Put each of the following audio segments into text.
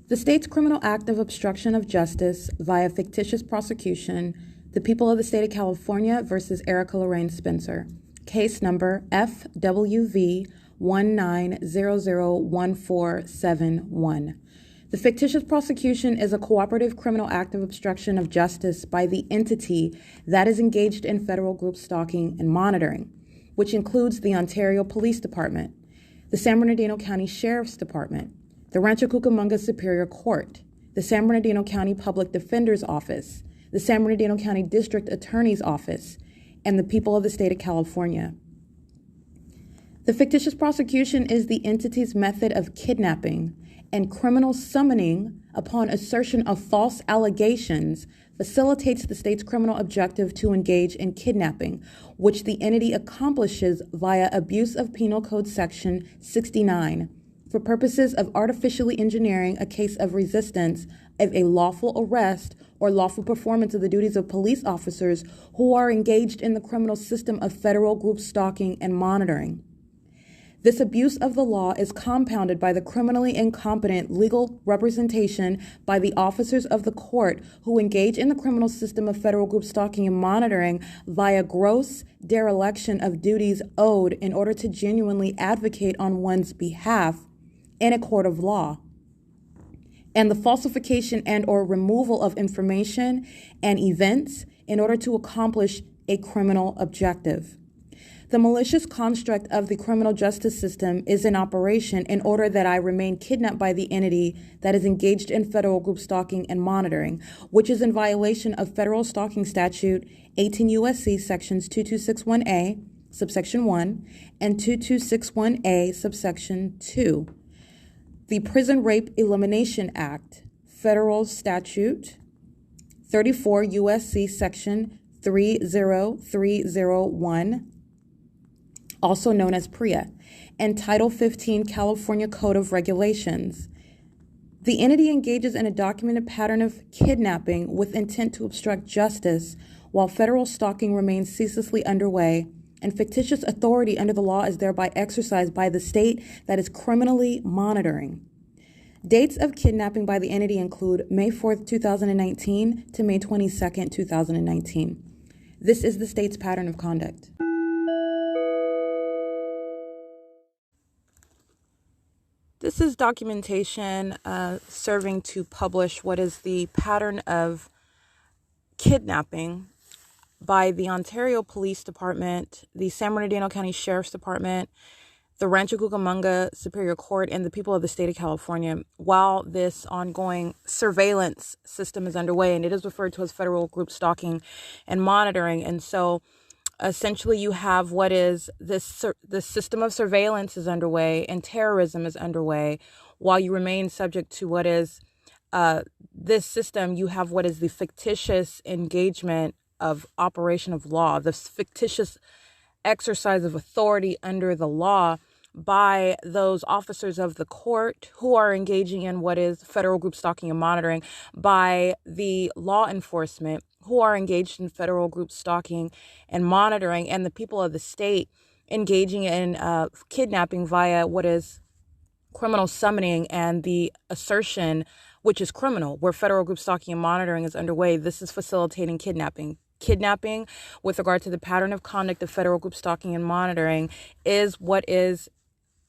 The state's criminal act of obstruction of justice via fictitious prosecution, the people of the state of California versus Erica Lorraine Spencer. Case number FWV 19001471. The fictitious prosecution is a cooperative criminal act of obstruction of justice by the entity that is engaged in federal group stalking and monitoring, which includes the Ontario Police Department, the San Bernardino County Sheriff's Department, the Rancho Cucamonga Superior Court, the San Bernardino County Public Defender's Office, the San Bernardino County District Attorney's Office, and the people of the state of California. The fictitious prosecution is the entity's method of kidnapping and criminal summoning upon assertion of false allegations facilitates the state's criminal objective to engage in kidnapping, which the entity accomplishes via abuse of Penal Code Section 69 for purposes of artificially engineering a case of resistance of a lawful arrest or lawful performance of the duties of police officers who are engaged in the criminal system of federal group stalking and monitoring. This abuse of the law is compounded by the criminally incompetent legal representation by the officers of the court who engage in the criminal system of federal group stalking and monitoring via gross dereliction of duties owed in order to genuinely advocate on one's behalf in a court of law, and the falsification and or removal of information and events in order to accomplish a criminal objective. The malicious construct of the criminal justice system is in operation in order that I remain kidnapped by the entity that is engaged in federal group stalking and monitoring, which is in violation of federal stalking statute 18 U.S.C. sections 2261A, subsection 1, and 2261A, subsection 2. The Prison Rape Elimination Act, Federal Statute 34 U.S.C. section 30301, also known as P.R.E.A, and Title 15 California Code of Regulations. The entity engages in a documented pattern of kidnapping with intent to obstruct justice while federal stalking remains ceaselessly underway, and fictitious authority under the law is thereby exercised by the state that is criminally monitoring. Dates of kidnapping by the entity include May 4th, 2019 to May 22nd, 2019. This is the state's pattern of conduct. This is documentation serving to publish what is the pattern of kidnapping by the Ontario Police Department, the San Bernardino County Sheriff's Department, the Rancho Cucamonga Superior Court, and the people of the state of California while this ongoing surveillance system is underway, and it is referred to as federal group stalking and monitoring. And so essentially you have what is this system of surveillance is underway and terrorism is underway while you remain subject to what is this system. You have what is the fictitious engagement of operation of law, the fictitious exercise of authority under the law by those officers of the court who are engaging in what is federal group stalking and monitoring, by the law enforcement who are engaged in federal group stalking and monitoring, and the people of the state engaging in kidnapping via what is criminal summoning and the assertion, which is criminal, where federal group stalking and monitoring is underway. This is facilitating kidnapping. Kidnapping, with regard to the pattern of conduct of federal group stalking and monitoring, is what is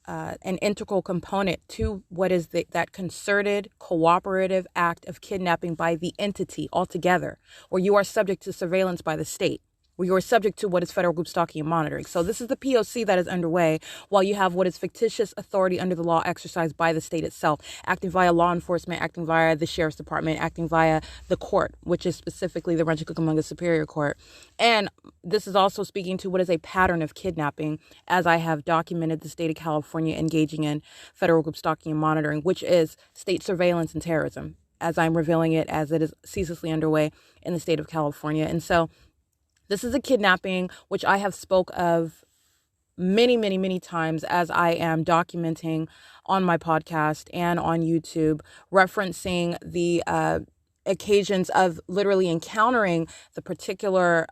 an integral component to what is that concerted, cooperative act of kidnapping by the entity altogether, where you are subject to surveillance by the state, where you are subject to what is federal group stalking and monitoring. So this is the P.O.C. that is underway, while you have what is fictitious authority under the law exercised by the state itself, acting via law enforcement, acting via the Sheriff's Department, acting via the court, which is specifically the Rancho Cucamonga Superior Court. And this is also speaking to what is a pattern of kidnapping, as I have documented the state of California engaging in federal group stalking and monitoring, which is state surveillance and terrorism, as I'm revealing it as it is ceaselessly underway in the state of California. And so this is a kidnapping which I have spoke of many, many, many times as I am documenting on my podcast and on YouTube, referencing the occasions of literally encountering the particular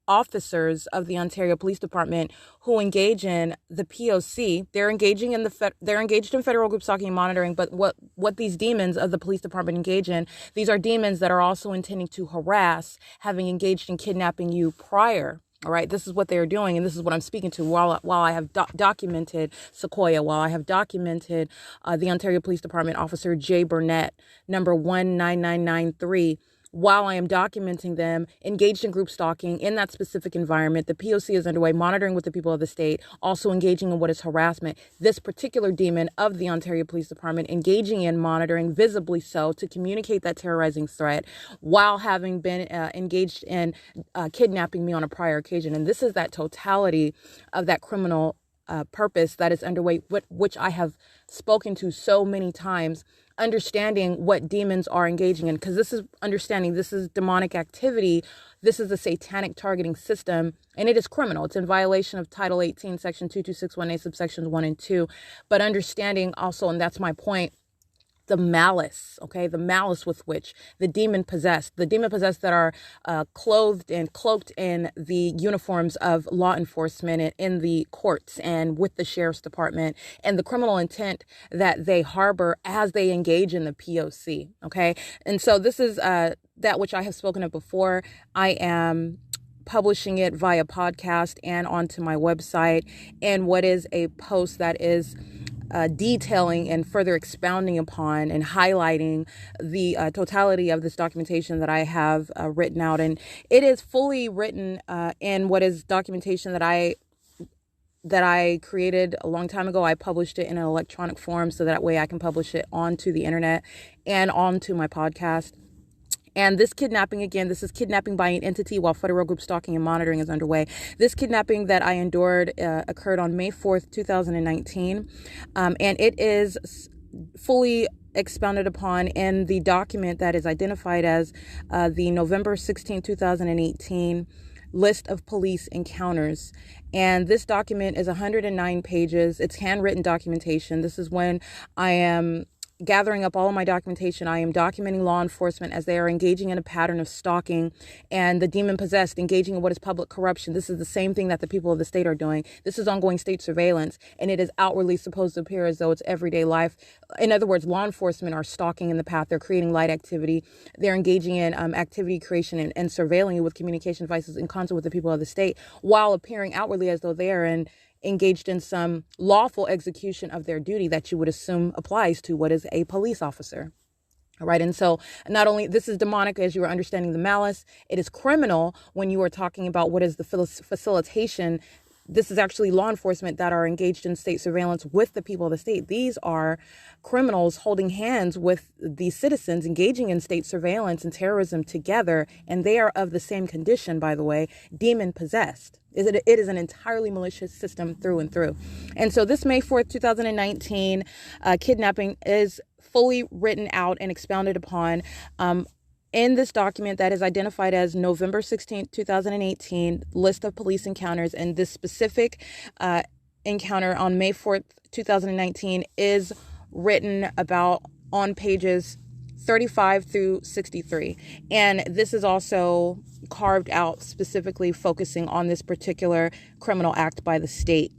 officers of the Ontario Police Department who engage in the P.O.C. They're engaging in they're engaged in federal group stalking and monitoring. But what these demons of the police department engage in, these are demons that are also intending to harass, having engaged in kidnapping you prior. All right, this is what they're doing, and this is what I'm speaking to. While I have documented Sequoia, while I have documented the Ontario Police Department Officer J. Burnett, number 19993, while I am documenting them engaged in group stalking in that specific environment, the P.O.C. is underway, monitoring with the people of the state, also engaging in what is harassment. This particular demon of the Ontario Police Department engaging in monitoring, visibly so, to communicate that terrorizing threat while having been engaged in kidnapping me on a prior occasion. And this is that totality of that criminal purpose that is underway, which I have spoken to so many times, understanding what demons are engaging in, because this is understanding this is demonic activity. This is a satanic targeting system, and it is criminal. It's in violation of Title 18, Section 22618, subsections 1 and 2. But understanding also, and that's my point, the malice, okay, the malice with which the demon possessed that are clothed and cloaked in the uniforms of law enforcement in the courts and with the sheriff's department, and the criminal intent that they harbor as they engage in the P.O.C. Okay. And so this is that which I have spoken of before. I am publishing it via podcast and onto my website, and what is a post that is detailing and further expounding upon and highlighting the totality of this documentation that I have written out. And it is fully written in what is documentation that I created a long time ago. I published it in an electronic form so that way I can publish it onto the internet and onto my podcast. And this kidnapping, again, this is kidnapping by an entity while federal group stalking and monitoring is underway. This kidnapping that I endured occurred on May 4th, 2019. And it is fully expounded upon in the document that is identified as the November 16, 2018 list of police encounters. And this document is 109 pages. It's handwritten documentation. This is when I am gathering up all of my documentation. I am documenting law enforcement as they are engaging in a pattern of stalking, and the demon possessed engaging in what is public corruption. This is the same thing that the people of the state are doing. This is ongoing state surveillance, and it is outwardly supposed to appear as though it's everyday life. In other words, law enforcement are stalking in the path. They're creating light activity. They're engaging in activity creation and surveilling you with communication devices in concert with the people of the state, while appearing outwardly as though they are engaged in some lawful execution of their duty that you would assume applies to what is a police officer. All right. And so not only this is demonic as you are understanding the malice, it is criminal when you are talking about what is the facilitation. This is actually law enforcement that are engaged in state surveillance with the people of the state. These are criminals holding hands with the citizens engaging in state surveillance and terrorism together. And they are of the same condition, by the way, demon possessed. It is an entirely malicious system through and through. And so this May 4th, 2019 kidnapping is fully written out and expounded upon in this document that is identified as November 16th, 2018 list of police encounters. And this specific encounter on May 4th, 2019 is written about on pages 35 through 63. And this is also carved out specifically focusing on this particular criminal act by the state,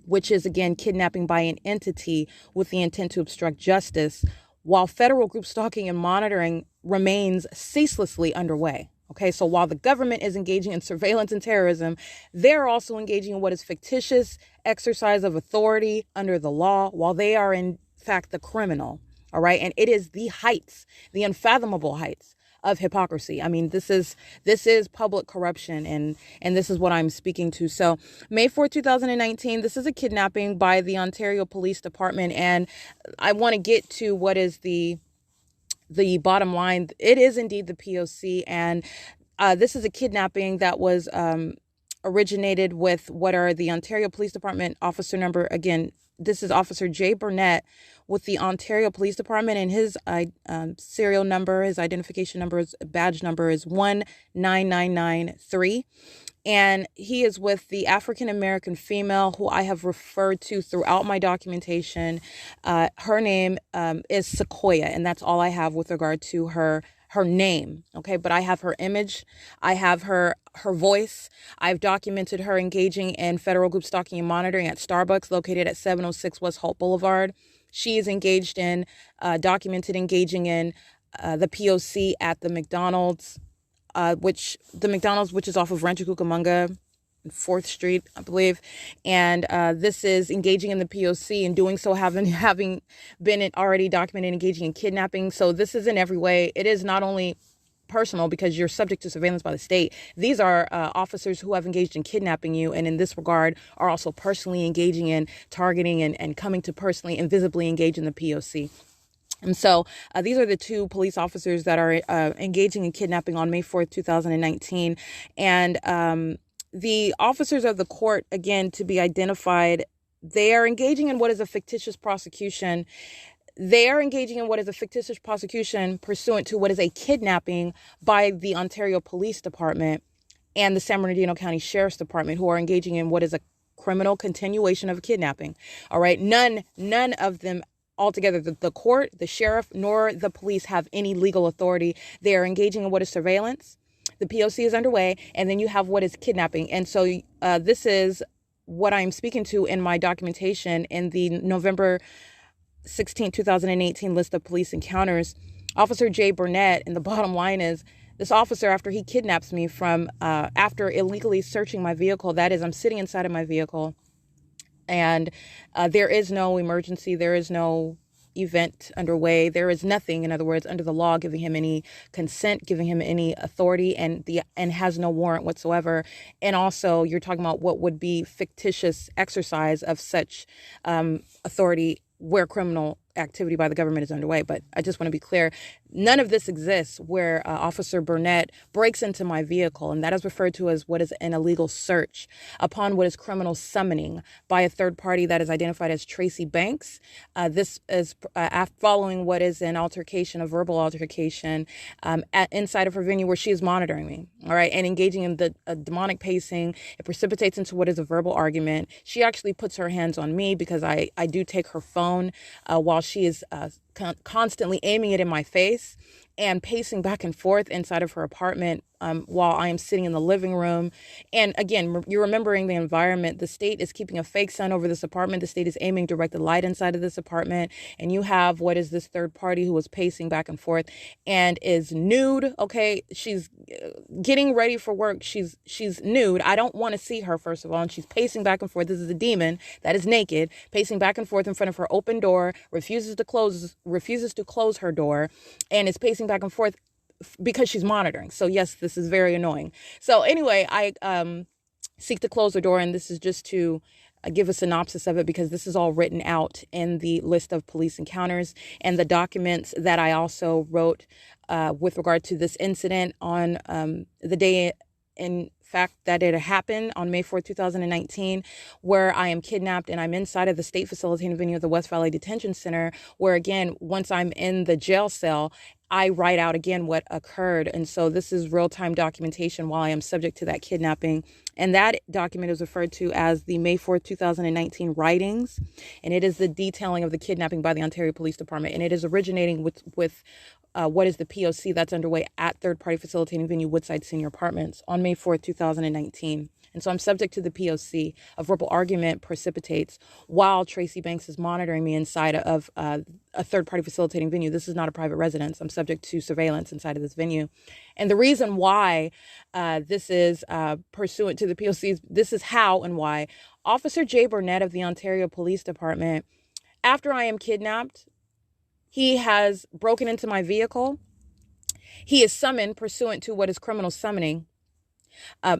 which is, again, kidnapping by an entity with the intent to obstruct justice, while federal group stalking and monitoring remains ceaselessly underway. Okay, so while the government is engaging in surveillance and terrorism, they're also engaging in what is fictitious exercise of authority under the law, while they are in fact the criminal. All right, and it is the heights, the unfathomable heights of hypocrisy. I mean, this is public corruption, and this is what I'm speaking to. So May 4th, 2019, this is a kidnapping by the Ontario Police Department, and I want to get to what is the bottom line. It is indeed the P.O.C, and this is a kidnapping that was originated with what are the Ontario Police Department officer number. Again, this is Officer J. Burnett with the Ontario Police Department, and his serial number, his identification number, his badge number is 19993. And he is with the African-American female who I have referred to throughout my documentation. Her name is Sequoia, and that's all I have with regard to her her name, okay? But I have her image. I have her voice. I've documented her engaging in federal group stalking and monitoring at Starbucks located at 706 West Holt Boulevard. She is engaged in, documented engaging in the P.O.C. at the McDonald's, which is off of Rancho Cucamonga, 4th Street, I believe. And this is engaging in the P.O.C. and doing so having been already documented engaging in kidnapping. So this is in every way. It is not only personal because you're subject to surveillance by the state. These are officers who have engaged in kidnapping you, and in this regard are also personally engaging in targeting and coming to personally and visibly engage in the P.O.C. And so these are the two police officers that are engaging in kidnapping on May 4th, 2019. And the officers of the court, again, to be identified, they are engaging in what is a fictitious prosecution. They are engaging in what is a fictitious prosecution pursuant to what is a kidnapping by the Ontario Police Department and the San Bernardino County Sheriff's Department, who are engaging in what is a criminal continuation of a kidnapping. All right. None of them altogether, the court, the sheriff, nor the police have any legal authority. They are engaging in what is surveillance. The P.O.C. is underway, and then you have what is kidnapping. And so this is what I'm speaking to in my documentation in the November 16, 2018 list of police encounters. Officer J. Burnett, and the bottom line is, this officer, after he kidnaps me from, after illegally searching my vehicle, that is, I'm sitting inside of my vehicle, and there is no emergency, there is no event underway, there is nothing, in other words, under the law giving him any consent, giving him any authority, and has no warrant whatsoever. And also, you're talking about what would be fictitious exercise of such authority where criminal activity by the government is underway. But I just want to be clear, none of this exists where Officer Burnett breaks into my vehicle, and that is referred to as what is an illegal search upon what is criminal summoning by a third party that is identified as Tracy Banks. This is following what is an altercation, a verbal altercation inside of her venue where she is monitoring me, all right, and engaging in the demonic pacing. It precipitates into what is a verbal argument. She actually puts her hands on me because I do take her phone while she is constantly aiming it in my face and pacing back and forth inside of her apartment while I am sitting in the living room. And again, you're remembering the environment. The state is keeping a fake sun over this apartment. The state is aiming directed light inside of this apartment. And you have what is this third party who is pacing back and forth and is nude. Okay, she's getting ready for work. She's nude. I don't want to see her, first of all. And she's pacing back and forth. This is a demon that is naked, pacing back and forth in front of her open door, refuses to close her door, and is pacing back and forth because she's monitoring. So yes, this is very annoying. So anyway, I seek to close the door, and this is just to give a synopsis of it because this is all written out in the list of police encounters and the documents that I also wrote with regard to this incident on the day, in fact, that it happened on May 4th, 2019, where I am kidnapped and I'm inside of the state facilitating venue of the West Valley Detention Center, where again, once I'm in the jail cell, I write out again what occurred. And so this is real-time documentation while I am subject to that kidnapping. And that document is referred to as the May 4th, 2019 writings. And it is the detailing of the kidnapping by the Ontario Police Department. And it is originating with what is the P.O.C. that's underway at third-party facilitating venue Woodside Senior Apartments on May 4th, 2019. And so I'm subject to the P.O.C. A verbal argument precipitates while Tracy Banks is monitoring me inside of a third-party facilitating venue. This is not a private residence. I'm subject to surveillance inside of this venue. And the reason why this is pursuant to the P.O.C. This is how and why. Officer J. Burnett of the Ontario Police Department, after I am kidnapped, he has broken into my vehicle. He is summoned pursuant to what is criminal summoning.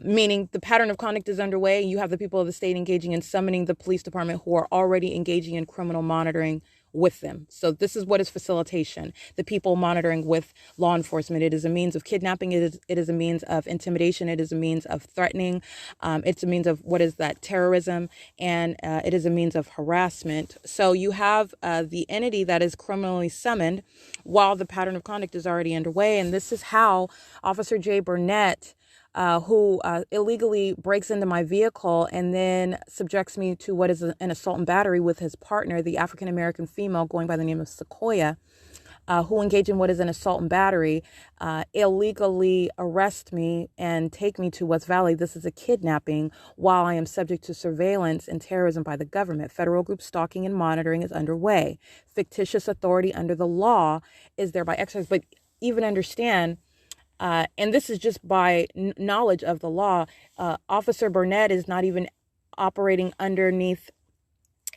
Meaning the pattern of conduct is underway. You have the people of the state engaging in summoning the police department who are already engaging in criminal monitoring with them. So this is what is facilitation. The people monitoring with law enforcement. It is a means of kidnapping. It is a means of intimidation. It is a means of threatening. It's a means of what is that? Terrorism. And it is a means of harassment. So you have the entity that is criminally summoned while the pattern of conduct is already underway. And this is how Officer J. Burnett, who illegally breaks into my vehicle and then subjects me to what is an assault and battery with his partner, the African-American female going by the name of Sequoia. who engage in what is an assault and battery, illegally arrest me and take me to West Valley. This is a kidnapping while I am subject to surveillance and terrorism by the government. Federal group stalking and monitoring is underway. Fictitious authority under the law is thereby exercised. But even understand, and this is just by knowledge of the law, Officer Burnett is not even operating underneath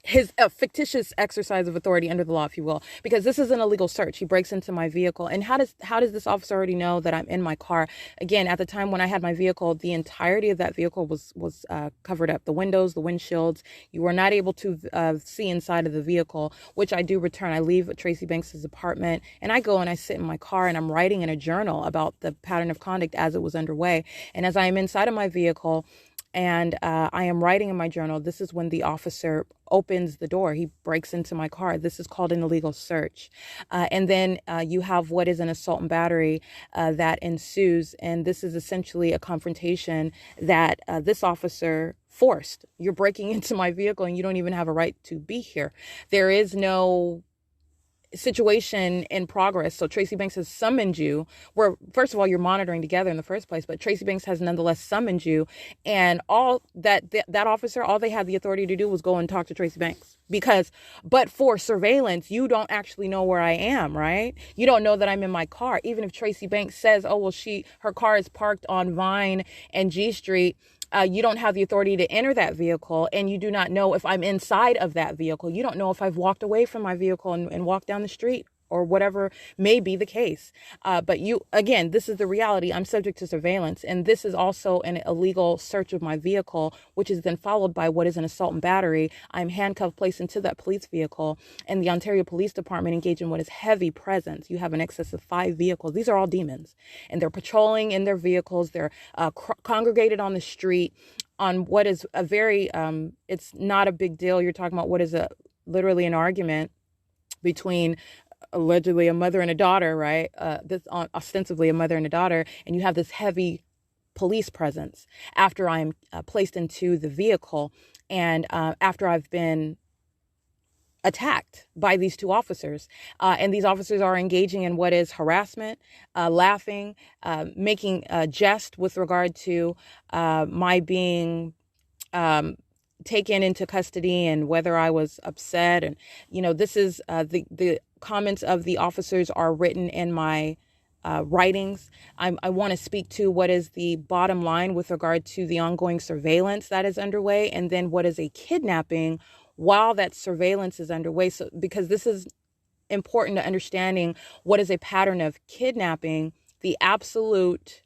his fictitious exercise of authority under the law, if you will, because this is an illegal search. He breaks into my vehicle. And how does this officer already know that I'm in my car? Again, at the time when I had my vehicle, the entirety of that vehicle was covered up. The windows, the windshields, you were not able to see inside of the vehicle, which I do return. I leave Tracy Banks's apartment and I go and I sit in my car and I'm writing in a journal about the pattern of conduct as it was underway. And as I am inside of my vehicle, and I am writing in my journal, this is when the officer opens the door. He breaks into my car. This is called an illegal search. And then you have what is an assault and battery that ensues. And this is essentially a confrontation that this officer forced. You're breaking into my vehicle and you don't even have a right to be here. There is no situation in progress. So Tracy Banks has summoned you, where first of all, you're monitoring together in the first place, but Tracy Banks has nonetheless summoned you. And all that officer, all they had the authority to do was go and talk to Tracy Banks, but for surveillance, you don't actually know where I am, right? You don't know that I'm in my car. Even if Tracy Banks says, oh, well, her car is parked on Vine and G Street, you don't have the authority to enter that vehicle, and you do not know if I'm inside of that vehicle. You don't know if I've walked away from my vehicle and walked down the street or whatever may be the case. But again, this is the reality. I'm subject to surveillance, and this is also an illegal search of my vehicle, which is then followed by what is an assault and battery. I'm handcuffed, placed into that police vehicle, and the Ontario Police Department engage in what is heavy presence. You have an excess of 5 vehicles. These are all demons, and they're patrolling in their vehicles. They're congregated on the street on what is a very, it's not a big deal. You're talking about what is literally an argument between allegedly a mother and a daughter, right? This ostensibly a mother and a daughter, and you have this heavy police presence after I'm placed into the vehicle and after I've been attacked by these 2 officers. And these officers are engaging in what is harassment, laughing, making a jest with regard to my being taken into custody and whether I was upset. And, this is the comments of the officers are written in my writings. I want to speak to what is the bottom line with regard to the ongoing surveillance that is underway, and then what is a kidnapping while that surveillance is underway. So, because this is important to understanding what is a pattern of kidnapping, the absolute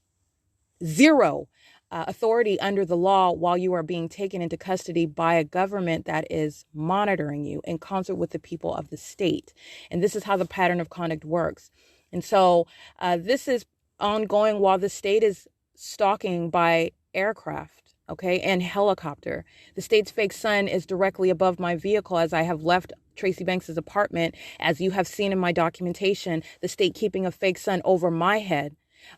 zero authority under the law while you are being taken into custody by a government that is monitoring you in concert with the people of the state. And this is how the pattern of conduct works. And so this is ongoing while the state is stalking by aircraft, okay, and helicopter. The state's fake sun is directly above my vehicle as I have left Tracy Banks's apartment. As you have seen in my documentation, the state keeping a fake sun over my head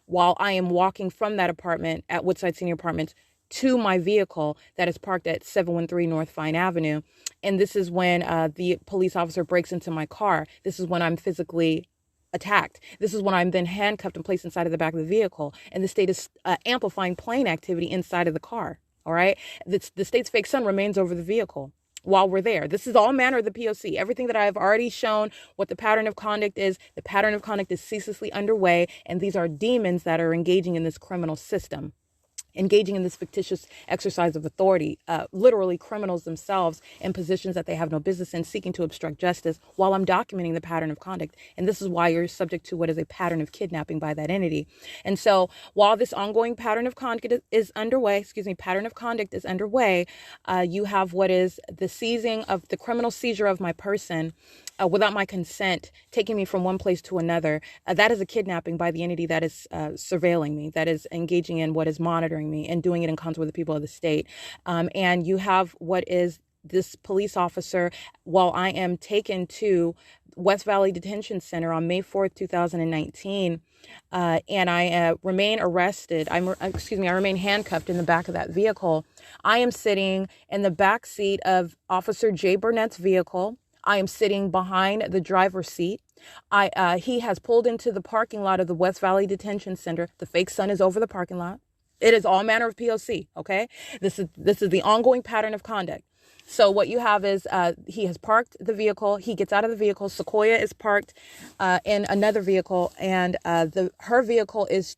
while I am walking from that apartment at Woodside Senior Apartments to my vehicle that is parked at 713 North Vine Avenue. And this is when the police officer breaks into my car. This is when I'm physically attacked. This is when I'm then handcuffed and placed inside of the back of the vehicle. And the state is amplifying plane activity inside of the car. All right. The state's fake sun remains over the vehicle while we're there. This is all manner of the P.O.C. Everything that I've already shown, what the pattern of conduct is, the pattern of conduct is ceaselessly underway. And these are demons that are engaging in this criminal system, engaging in this fictitious exercise of authority, literally criminals themselves in positions that they have no business in, seeking to obstruct justice while I'm documenting the pattern of conduct. And this is why you're subject to what is a pattern of kidnapping by that entity. And so while this ongoing pattern of conduct is underway, you have what is the seizing of the criminal seizure of my person without my consent, taking me from one place to another. That is a kidnapping by the entity that is surveilling me, that is engaging in what is monitoring me and doing it in concert with the people of the state. And you have what is this police officer while I am taken to West Valley Detention Center on May 4th, 2019. And I remain arrested. I remain handcuffed in the back of that vehicle. I am sitting in the back seat of Officer Jay Burnett's vehicle. I am sitting behind the driver's seat. He has pulled into the parking lot of the West Valley Detention Center. The fake sun is over the parking lot. It is all manner of P.O.C. Okay, this is the ongoing pattern of conduct. So what you have is he has parked the vehicle. He gets out of the vehicle. Sequoia is parked in another vehicle, and her vehicle is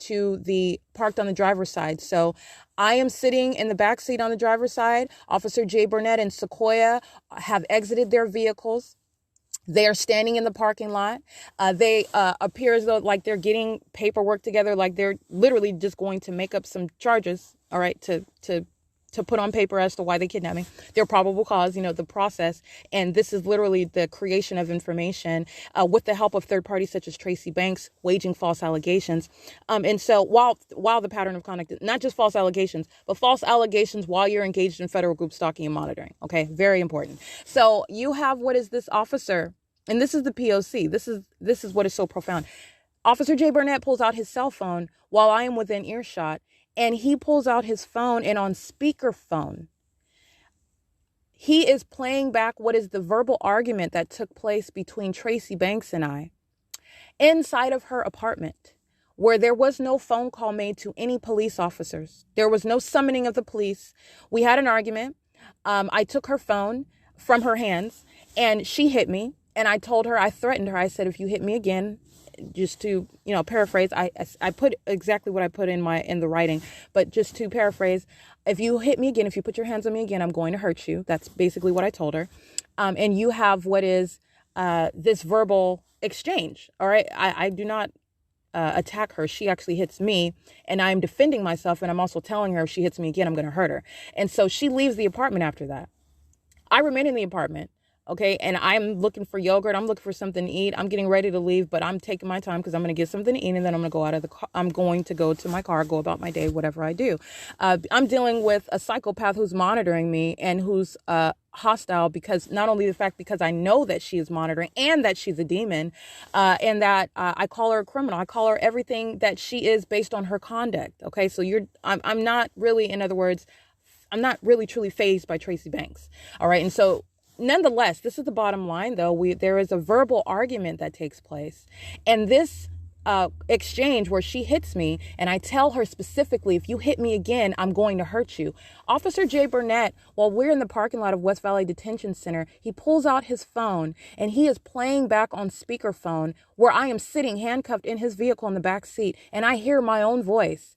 parked on the driver's side. So I am sitting in the back seat on the driver's side. Officer Jay Burnett and Sequoia have exited their vehicles. They are standing in the parking lot. They appear as though like they're getting paperwork together, like they're literally just going to make up some charges, all right, to put on paper as to why they kidnapped me, their probable cause, the process. And this is literally the creation of information with the help of third parties such as Tracy Banks, waging false allegations. And so while the pattern of conduct, not just false allegations, but false allegations while you're engaged in federal group stalking and monitoring. Okay, very important. So you have what is this officer, and this is the P.O.C. This is what is so profound. Officer Jay Burnett pulls out his cell phone while I am within earshot. And he pulls out his phone, and on speakerphone, he is playing back what is the verbal argument that took place between Tracy Banks and I inside of her apartment, where there was no phone call made to any police officers. There was no summoning of the police. We had an argument. I took her phone from her hands, and she hit me. And I told her, I threatened her. I said, if you hit me again, just to, paraphrase, I put exactly what I put in the writing, but just to paraphrase, if you hit me again, if you put your hands on me again, I'm going to hurt you. That's basically what I told her. And you have what is this verbal exchange. All right. I do not attack her. She actually hits me, and I'm defending myself. And I'm also telling her if she hits me again, I'm going to hurt her. And so she leaves the apartment after that. I remain in the apartment. Okay. And I'm looking for yogurt. I'm looking for something to eat. I'm getting ready to leave, but I'm taking my time because I'm going to get something to eat. And then I'm going to go out of the car. I'm going to go to my car, go about my day, whatever I do. I'm dealing with a psychopath who's monitoring me and who's hostile, because not only the fact because I know that she is monitoring and that she's a demon, and that I call her a criminal. I call her everything that she is based on her conduct. Okay. So I'm not really, in other words, I'm not really truly fazed by Tracy Banks. All right. And so nonetheless, this is the bottom line, though. There is a verbal argument that takes place. And this exchange where she hits me, and I tell her specifically, if you hit me again, I'm going to hurt you. Officer Jay Burnett, while we're in the parking lot of West Valley Detention Center, he pulls out his phone, and he is playing back on speakerphone where I am sitting handcuffed in his vehicle in the back seat. And I hear my own voice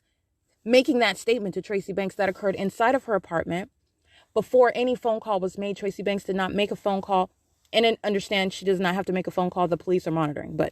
making that statement to Tracy Banks that occurred inside of her apartment. Before any phone call was made, Tracy Banks did not make a phone call. And understand, she does not have to make a phone call. The police are monitoring. But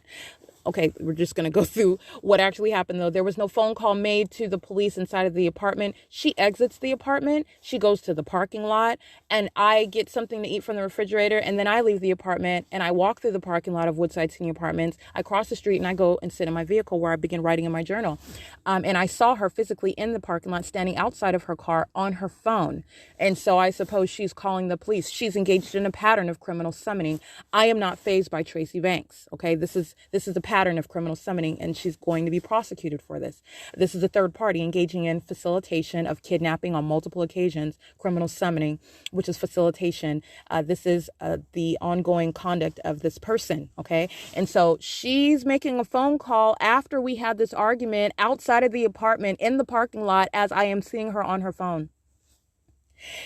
okay, we're just going to go through what actually happened, though. There was no phone call made to the police inside of the apartment. She exits the apartment. She goes to the parking lot, and I get something to eat from the refrigerator. And then I leave the apartment, and I walk through the parking lot of Woodside Senior Apartments. I cross the street, and I go and sit in my vehicle where I begin writing in my journal. And I saw her physically in the parking lot, standing outside of her car on her phone. And so I suppose she's calling the police. She's engaged in a pattern of criminal summoning. I am not fazed by Tracy Banks. Okay, this is a pattern of criminal summoning, and she's going to be prosecuted for this. This is a third party engaging in facilitation of kidnapping on multiple occasions, criminal summoning, which is facilitation. This is the ongoing conduct of this person. Okay. And so she's making a phone call after we had this argument outside of the apartment in the parking lot as I am seeing her on her phone.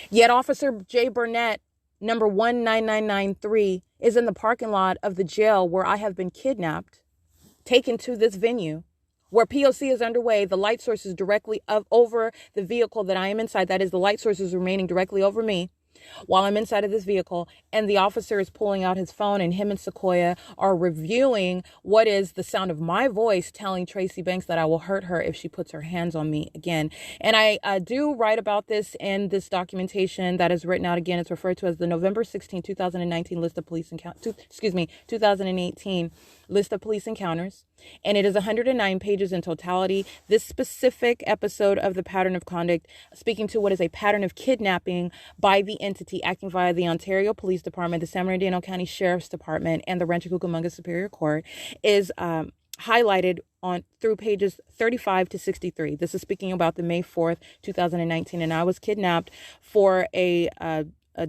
Yet Officer Jay Burnett, number 19993, is in the parking lot of the jail where I have been kidnapped, taken to this venue where P.O.C. is underway. The light source is directly over the vehicle that I am inside. That is, the light source is remaining directly over me while I'm inside of this vehicle, and the officer is pulling out his phone, and him and Sequoia are reviewing what is the sound of my voice telling Tracy Banks that I will hurt her if she puts her hands on me again. And I do write about this in this documentation that is written out. Again, it's referred to as the November 16, 2019 list of police 2018 list of police encounters. And it is 109 pages in totality. This specific episode of the pattern of conduct, speaking to what is a pattern of kidnapping by the entity acting via the Ontario Police Department, the San Bernardino County Sheriff's Department, and the Rancho Cucamonga Superior Court, is highlighted on through pages 35 to 63. This is speaking about the May 4th, 2019, and I was kidnapped for a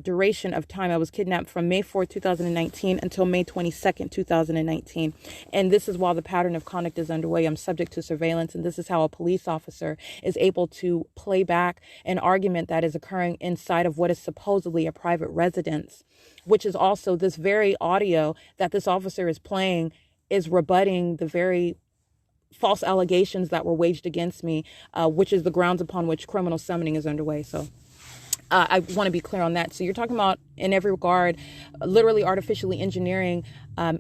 duration of time. I was kidnapped from May 4th, 2019 until May 22nd, 2019. And this is while the pattern of conduct is underway. I'm subject to surveillance. And this is how a police officer is able to play back an argument that is occurring inside of what is supposedly a private residence, which is also this very audio that this officer is playing is rebutting the very false allegations that were waged against me, which is the grounds upon which criminal summoning is underway. So I want to be clear on that. So you're talking about, in every regard, literally artificially engineering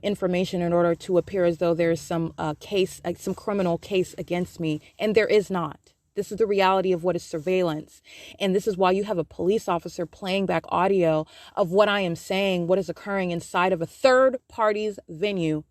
information in order to appear as though there is some case, some criminal case against me. And there is not. This is the reality of what is surveillance. And this is why you have a police officer playing back audio of what I am saying, what is occurring inside of a third party's venue.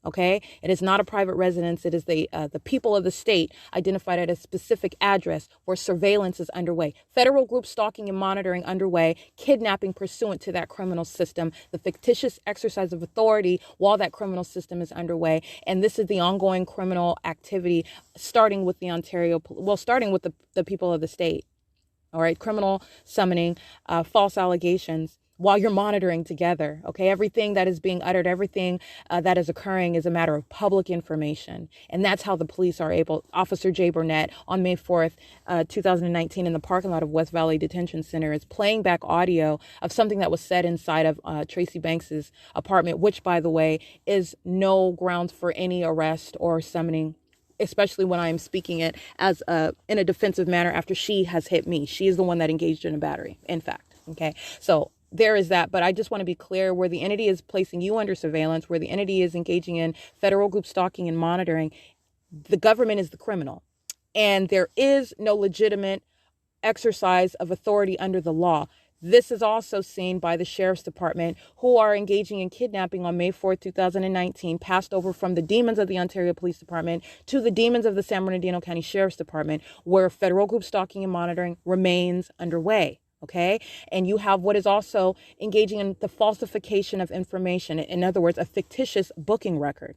Okay, it is not a private residence. It is the people of the state identified at a specific address where surveillance is underway. Federal group stalking and monitoring underway, kidnapping pursuant to that criminal system, the fictitious exercise of authority while that criminal system is underway. And this is the ongoing criminal activity starting with the starting with the people of the state. All right, criminal summoning, false allegations, while you're monitoring together. Okay, everything that is being uttered, everything that is occurring is a matter of public information. And that's how the police are able. Officer J. Burnett on May 4th, 2019 in the parking lot of West Valley Detention Center is playing back audio of something that was said inside of Tracy Banks's apartment, which, by the way, is no grounds for any arrest or summoning, especially when I am speaking it as in a defensive manner after she has hit me. She is the one that engaged in a battery, in fact. Okay, so there is that, but I just want to be clear, where the entity is placing you under surveillance, where the entity is engaging in federal group stalking and monitoring, the government is the criminal. And there is no legitimate exercise of authority under the law. This is also seen by the Sheriff's Department, who are engaging in kidnapping on May 4th, 2019, passed over from the demons of the Ontario Police Department to the demons of the San Bernardino County Sheriff's Department, where federal group stalking and monitoring remains underway. Okay. And you have what is also engaging in the falsification of information. In other words, a fictitious booking record.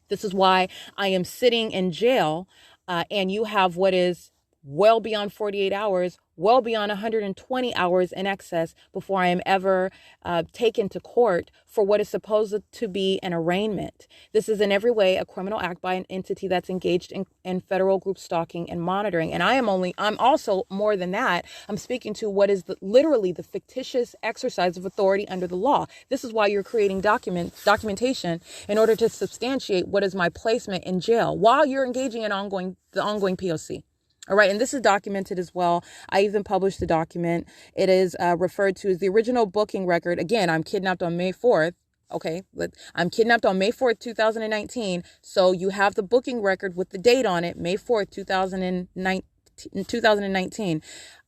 This is why I am sitting in jail, and you have what is well beyond 48 hours, well beyond 120 hours in excess before I am ever taken to court for what is supposed to be an arraignment. This is in every way a criminal act by an entity that's engaged in federal group stalking and monitoring. And I'm also more than that. I'm speaking to what is literally the fictitious exercise of authority under the law. This is why you're creating documentation in order to substantiate what is my placement in jail while you're engaging in the ongoing P.O.C. All right. And this is documented as well. I even published the document. It is referred to as the original booking record. Again, I'm kidnapped on May 4th. Okay. I'm kidnapped on May 4th, 2019. So you have the booking record with the date on it, May 4th, 2019.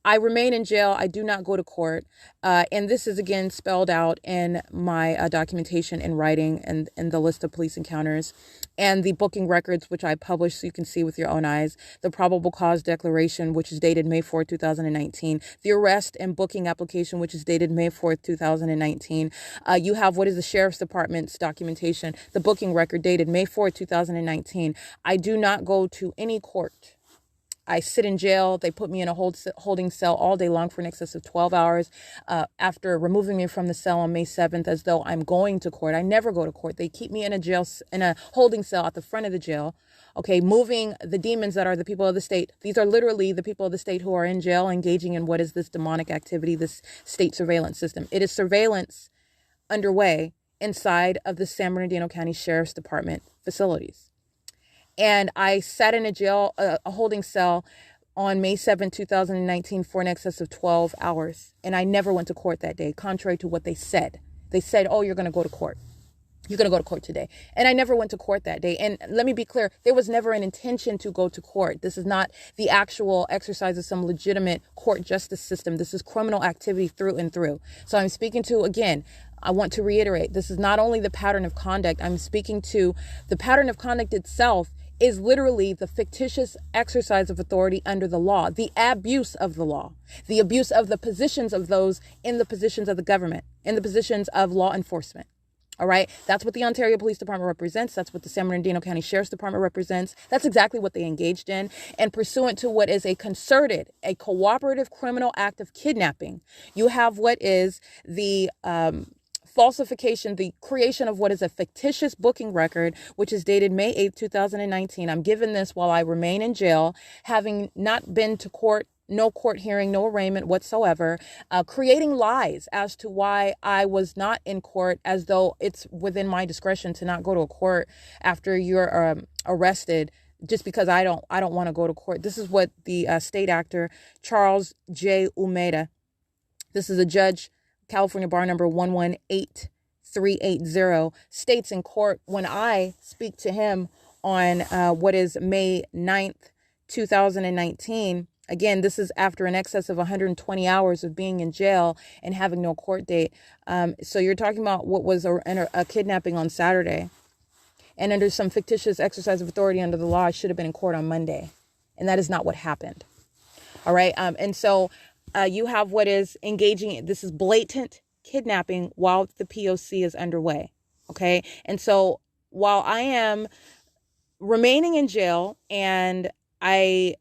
I remain in jail. I do not go to court. And this is, again, spelled out in my documentation in writing and the list of police encounters and the booking records, which I published so you can see with your own eyes, the probable cause declaration, which is dated May 4th, 2019, the arrest and booking application, which is dated May 4th, 2019. You have what is the Sheriff's Department's documentation, the booking record dated May 4th, 2019. I do not go to any court. I sit in jail. They put me in a holding cell all day long for in excess of 12 hours after removing me from the cell on May 7th as though I'm going to court. I never go to court. They keep me in a holding cell at the front of the jail. Okay, moving the demons that are the people of the state. These are literally the people of the state who are in jail engaging in what is this demonic activity, this state surveillance system. It is surveillance underway inside of the San Bernardino County Sheriff's Department facilities. And I sat in a holding cell on May 7, 2019 for in excess of 12 hours. And I never went to court that day, contrary to what they said. They said, oh, you're going to go to court. You're going to go to court today. And I never went to court that day. And let me be clear, there was never an intention to go to court. This is not the actual exercise of some legitimate court justice system. This is criminal activity through and through. So I'm speaking to, again, I want to reiterate, this is not only the pattern of conduct. I'm speaking to the pattern of conduct itself is literally the fictitious exercise of authority under the law, the abuse of the law, the abuse of the positions of those in the positions of the government, in the positions of law enforcement. All right. That's what the Ontario Police Department represents. That's what the San Bernardino County Sheriff's Department represents. That's exactly what they engaged in. And pursuant to what is a concerted, a cooperative criminal act of kidnapping, you have what is the falsification, the creation of what is a fictitious booking record, which is dated May 8th, 2019. I'm given this while I remain in jail, having not been to court, no court hearing, no arraignment whatsoever, creating lies as to why I was not in court, as though it's within my discretion to not go to a court after you're arrested, just because I don't want to go to court. This is what the state actor Charles J. Umeda, this is a judge, California bar number 118380, states in court when I speak to him on what is May 9th, 2019. Again, this is after an excess of 120 hours of being in jail and having no court date. So you're talking about what was a kidnapping on Saturday. And under some fictitious exercise of authority under the law, I should have been in court on Monday. And that is not what happened. All right. And so you have what is engaging. This is blatant kidnapping while the P.O.C. is underway. Okay. And so while I am remaining in jail and I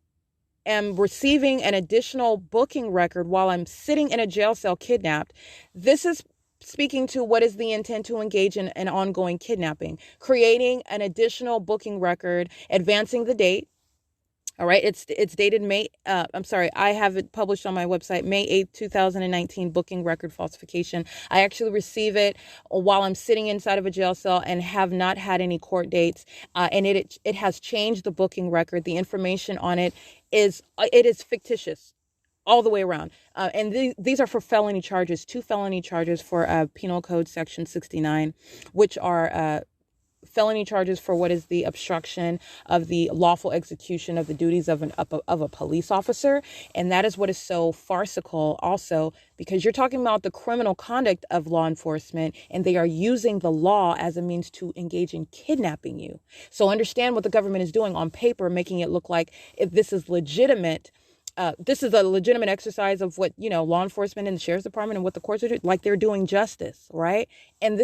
am receiving an additional booking record while I'm sitting in a jail cell kidnapped, this is speaking to what is the intent to engage in an ongoing kidnapping, creating an additional booking record, advancing the date. All right. It's dated I have it published on my website, May 8th, 2019, booking record falsification. I actually receive it while I'm sitting inside of a jail cell and have not had any court dates. And it has changed the booking record. The information on it is fictitious all the way around. And these are for felony charges, 2 felony charges for Penal Code Section 69, which are felony charges for what is the obstruction of the lawful execution of the duties of a police officer. And that is what is so farcical also, because you're talking about the criminal conduct of law enforcement, and they are using the law as a means to engage in kidnapping you. So understand what the government is doing on paper, making it look like if this is legitimate. This is a legitimate exercise of what, law enforcement and the sheriff's department and what the courts are doing, like they're doing justice, right? And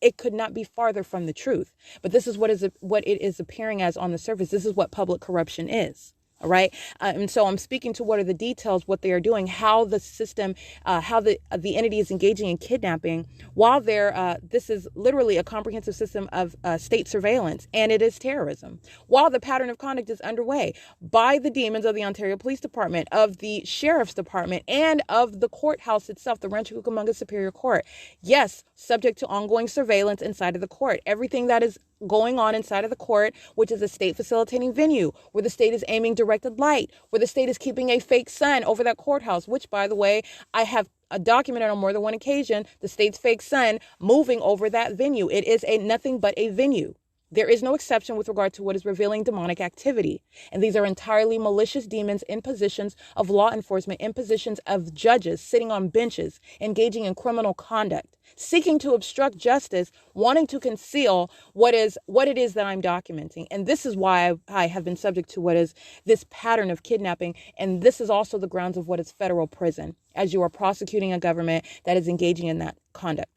it could not be farther from the truth. But this is what it is appearing as on the surface. This is what public corruption is. All right. And so I'm speaking to what are the details, what they are doing, how the system, how the entity is engaging in kidnapping while this is literally a comprehensive system of state surveillance, and it is terrorism, while the pattern of conduct is underway by the demons of the Ontario Police Department, of the Sheriff's Department, and of the courthouse itself, the Rancho CUCAMONGA Superior Court. Yes, subject to ongoing surveillance inside of the court. Everything that is going on inside of the court, which is a state facilitating venue, where the state is aiming directed light, where the state is keeping a fake sun over that courthouse, which, by the way, I have documented on more than one occasion, the state's fake sun moving over that venue. It is nothing but a venue. There is no exception with regard to what is revealing demonic activity. And these are entirely malicious demons in positions of law enforcement, in positions of judges, sitting on benches, engaging in criminal conduct, seeking to obstruct justice, wanting to conceal what it is that I'm documenting. And this is why I have been subject to what is this pattern of kidnapping. And this is also the grounds of what is federal prison, as you are prosecuting a government that is engaging in that conduct.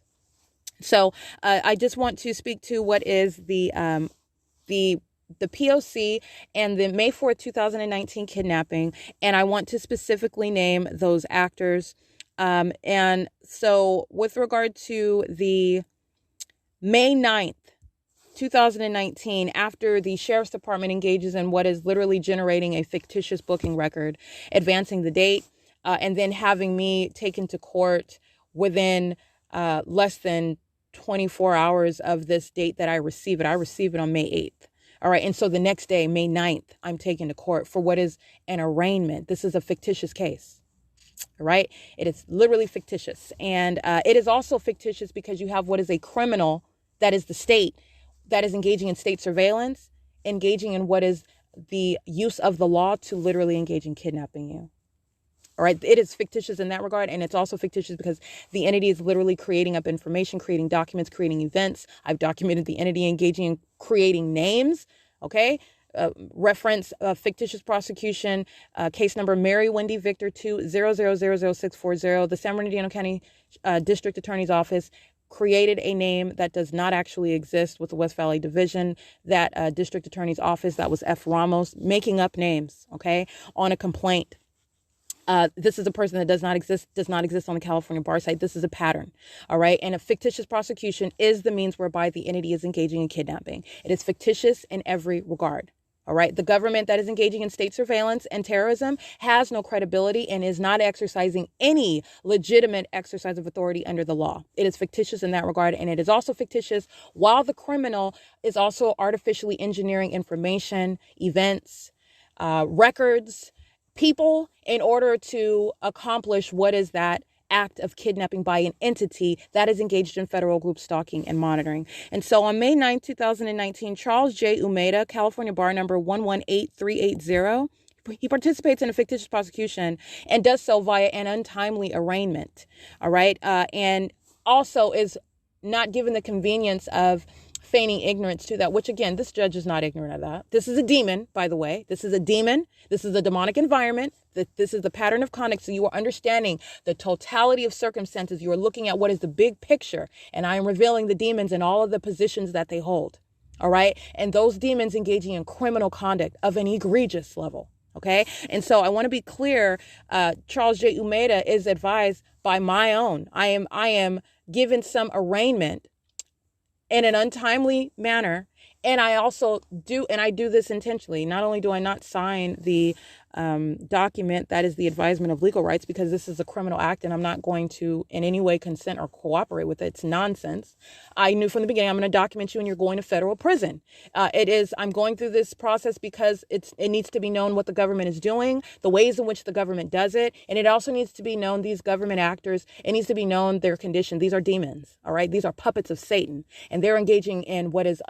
So I just want to speak to what is the P.O.C. and the May 4th, 2019 kidnapping. And I want to specifically name those actors. And so with regard to the May 9th, 2019, after the Sheriff's Department engages in what is literally generating a fictitious booking record, advancing the date, and then having me taken to court within less than 24 hours of this date that I receive it. I receive it on May 8th. All right. And so the next day, May 9th, I'm taken to court for what is an arraignment. This is a fictitious case. All right. It is literally fictitious. And it is also fictitious because you have what is a criminal, that is the state, that is engaging in state surveillance, engaging in what is the use of the law to literally engage in kidnapping you. All right. It is fictitious in that regard. And it's also fictitious because the entity is literally creating up information, creating documents, creating events. I've documented the entity engaging in creating names. OK. Reference fictitious prosecution, case number Mary Wendy Victor 2000640, the San Bernardino County District Attorney's Office created a name that does not actually exist with the West Valley Division, that district attorney's office, that was F. Ramos, making up names, okay, on a complaint. This is a person that does not exist on the California bar site. This is a pattern. All right. And a fictitious prosecution is the means whereby the entity is engaging in kidnapping. It is fictitious in every regard. All right. The government that is engaging in state surveillance and terrorism has no credibility and is not exercising any legitimate exercise of authority under the law. It is fictitious in that regard. And it is also fictitious while the criminal is also artificially engineering information, events, records, people, in order to accomplish what is that act of kidnapping by an entity that is engaged in federal group stalking and monitoring. And so on May 9, 2019, Charles J. Umeda, California bar number 118380, he participates in a fictitious prosecution and does so via an untimely arraignment. All right. And also is not given the convenience of feigning ignorance to that, which again, this judge is not ignorant of that. This is a demon, by the way. This is a demon. This is a demonic environment. This is the pattern of conduct. So you are understanding the totality of circumstances. You are looking at what is the big picture. And I am revealing the demons and all of the positions that they hold. All right. And those demons engaging in criminal conduct of an egregious level. Okay. And so I want to be clear. Charles J. Umeda is advised by my own. I am given some arraignment in an untimely manner. And I also do this intentionally. Not only do I not sign the document that is the advisement of legal rights, because this is a criminal act and I'm not going to in any way consent or cooperate with it. It's nonsense. I knew from the beginning, I'm going to document you and you're going to federal prison. I'm going through this process because it needs to be known what the government is doing, the ways in which the government does it. And it also needs to be known, these government actors, it needs to be known their condition. These are demons. All right. These are puppets of Satan, and they're engaging in what is,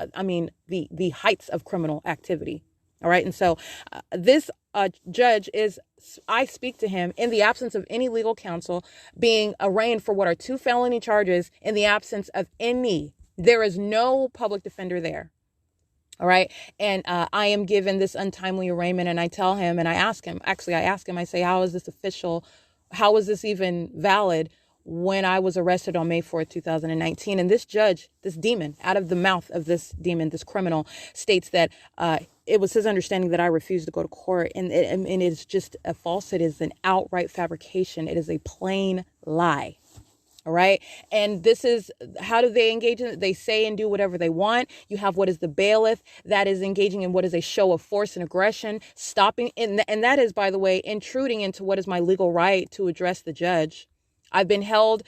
the heights of criminal activity. All right. And so this judge I speak to him in the absence of any legal counsel, being arraigned for what are 2 felony charges in the absence of there is no public defender there. All right. And I am given this untimely arraignment, and I tell him, and I ask him, I say, how is this official? How is this even valid? When I was arrested on May 4th, 2019. And this judge, this demon, out of the mouth of this demon, this criminal, states that it was his understanding that I refused to go to court. And it is just a falsehood. It is an outright fabrication. It is a plain lie. All right. And this is, how do they engage in it? They say and do whatever they want. You have what is the bailiff that is engaging in what is a show of force and aggression, stopping. And that is, by the way, intruding into what is my legal right to address the judge. I've been held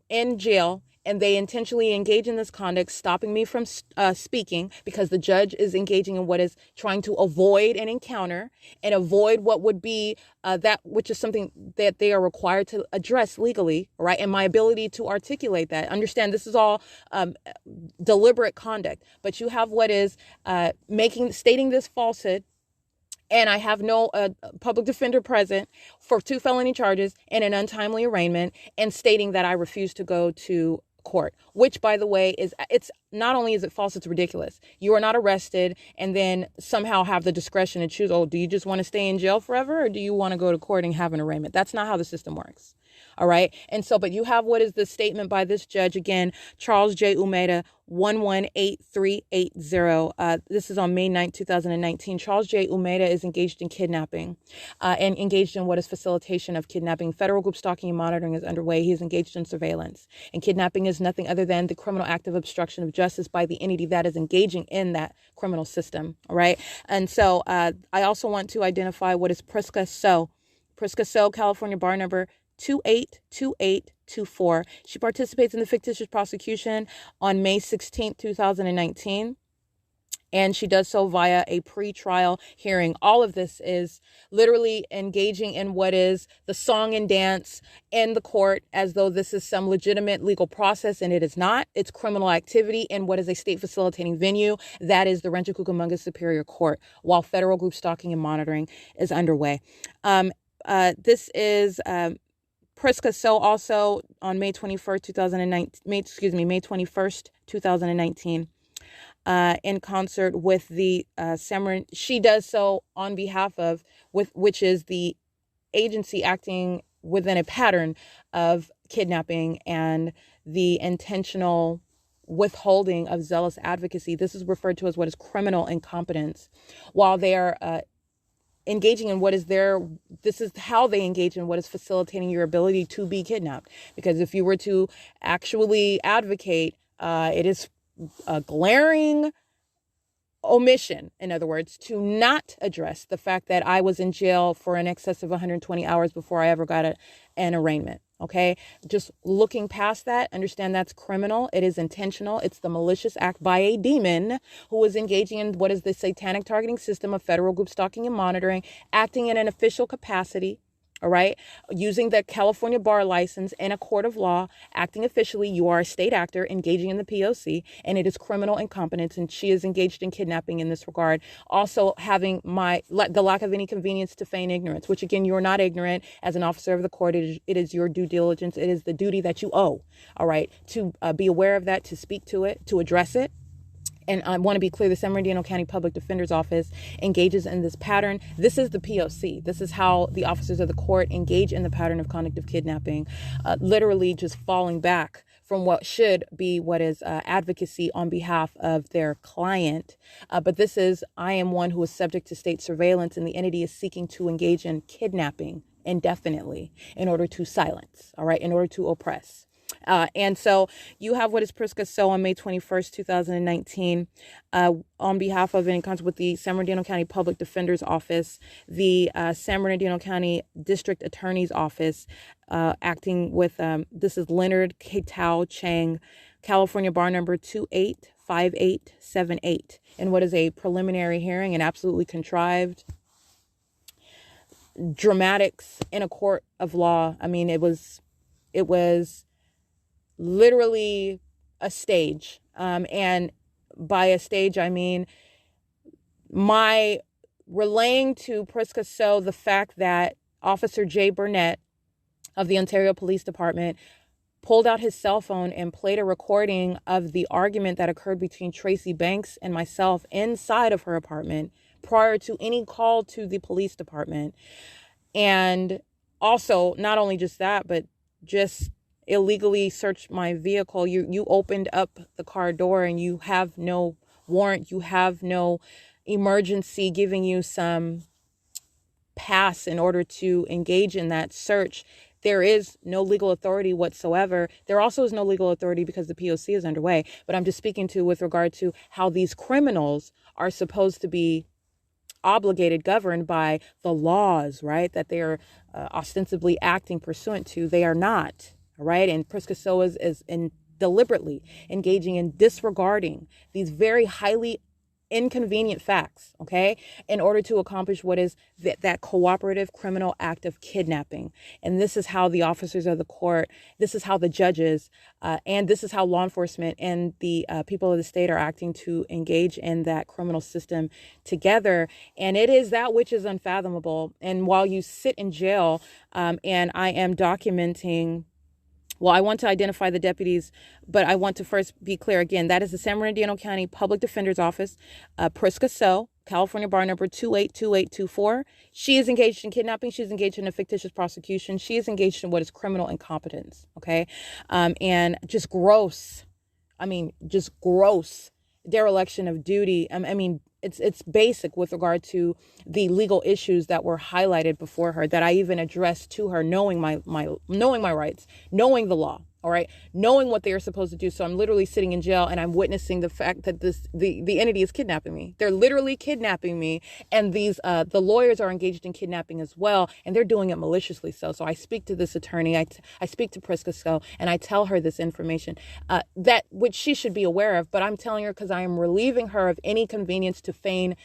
in jail, and they intentionally engage in this conduct, stopping me from speaking, because the judge is engaging in what is trying to avoid an encounter and avoid what would be that which is something that they are required to address legally, right? And my ability to articulate that. Understand, this is all deliberate conduct, but you have what is stating this falsehood. And I have no public defender present for 2 felony charges and an untimely arraignment, and stating that I refuse to go to court, which, by the way, it's not only is it false, it's ridiculous. You are not arrested and then somehow have the discretion to choose, do you just want to stay in jail forever, or do you want to go to court and have an arraignment? That's not how the system works. All right. And so, but you have what is the statement by this judge, again, Charles J. Umeda, 118380. This is on May 9th, 2019. Charles J. Umeda is engaged in kidnapping and engaged in what is facilitation of kidnapping. Federal group stalking and monitoring is underway. He is engaged in surveillance. And kidnapping is nothing other than the criminal act of obstruction of justice by the entity that is engaging in that criminal system. All right. And so I also want to identify what is P.R.E.A. P.R.E.A, California bar number 282824. She participates in the fictitious prosecution on May 16th, 2019. And she does so via a pre-trial hearing. All of this is literally engaging in what is the song and dance in the court, as though this is some legitimate legal process, and it is not. It's criminal activity in what is a state facilitating venue. That is the Rancho Cucamonga Superior Court, while federal group stalking and monitoring is underway. This is P.R.E.A also on May 21st, 2019, in concert with the Samarin. She does so on behalf of, which is the agency acting within a pattern of kidnapping and the intentional withholding of zealous advocacy. This is referred to as what is criminal incompetence, while they are engaging in what is this is how they engage in what is facilitating your ability to be kidnapped. Because if you were to actually advocate, it is a glaring omission, in other words, to not address the fact that I was in jail for an excess of 120 hours before I ever got an arraignment. Okay, just looking past that, understand that's criminal. It is intentional. It's the malicious act by a demon who is engaging in what is the satanic targeting system of federal group stalking and monitoring, acting in an official capacity. All right. Using the California bar license in a court of law, acting officially. You are a state actor engaging in the P.O.C. and it is criminal incompetence. And she is engaged in kidnapping in this regard. Also having the lack of any convenience to feign ignorance, which again, you're not ignorant as an officer of the court. It is your due diligence. It is the duty that you owe. All right. To be aware of that, to speak to it, to address it. And I want to be clear, the San Bernardino County Public Defender's Office engages in this pattern. This is the P.O.C. This is how the officers of the court engage in the pattern of conduct of kidnapping, literally just falling back from what should be what is advocacy on behalf of their client. But this is, I am one who is subject to state surveillance, and the entity is seeking to engage in kidnapping indefinitely in order to silence, all right, in order to oppress. And so you have what is P.R.E.A so on May 21st, 2019, on behalf of and in concert with the San Bernardino County Public Defender's Office, the San Bernardino County District Attorney's Office, acting with, this is Leonard K. Chang, California bar number 285878, in what is a preliminary hearing and absolutely contrived dramatics in a court of law. I mean, it was literally a stage. And by a stage, I mean my relaying to P.R.E.A so the fact that Officer Jay Burnett of the Ontario Police Department pulled out his cell phone and played a recording of the argument that occurred between Tracy Banks and myself inside of her apartment prior to any call to the police department. And also, not only just that, but just illegally searched my vehicle. You opened up the car door and you have no warrant. You have no emergency giving you some pass in order to engage in that search. There is no legal authority whatsoever. There also is no legal authority because the P.O.C. is underway. But I'm just speaking to with regard to how these criminals are supposed to be obligated, governed by the laws, right? That they are ostensibly acting pursuant to. They are not. Right. And P.R.E.A so is deliberately engaging in disregarding these very highly inconvenient facts, okay, in order to accomplish what is that cooperative criminal act of kidnapping. And this is how the officers of the court, this is how the judges, and this is how law enforcement and the people of the state are acting to engage in that criminal system together. And it is that which is unfathomable. And while you sit in jail, and I am documenting, well, I want to identify the deputies, but I want to first be clear again. That is the San Bernardino County Public Defender's Office, P.R.E.A so, California bar number 282824. She is engaged in kidnapping. She's engaged in a fictitious prosecution. She is engaged in what is criminal incompetence. Okay. And just gross dereliction of duty. I mean, it's basic with regard to the legal issues that were highlighted before her, that I even addressed to her, knowing my rights, knowing the law, all right, knowing what they are supposed to do. So I'm literally sitting in jail and I'm witnessing the fact that the entity is kidnapping me. They're literally kidnapping me, and these the lawyers are engaged in kidnapping as well, and they're doing it maliciously. So I speak to this attorney, I speak to P.R.E.A so, and I tell her this information that which she should be aware of, but I'm telling her because I am relieving her of any convenience to feign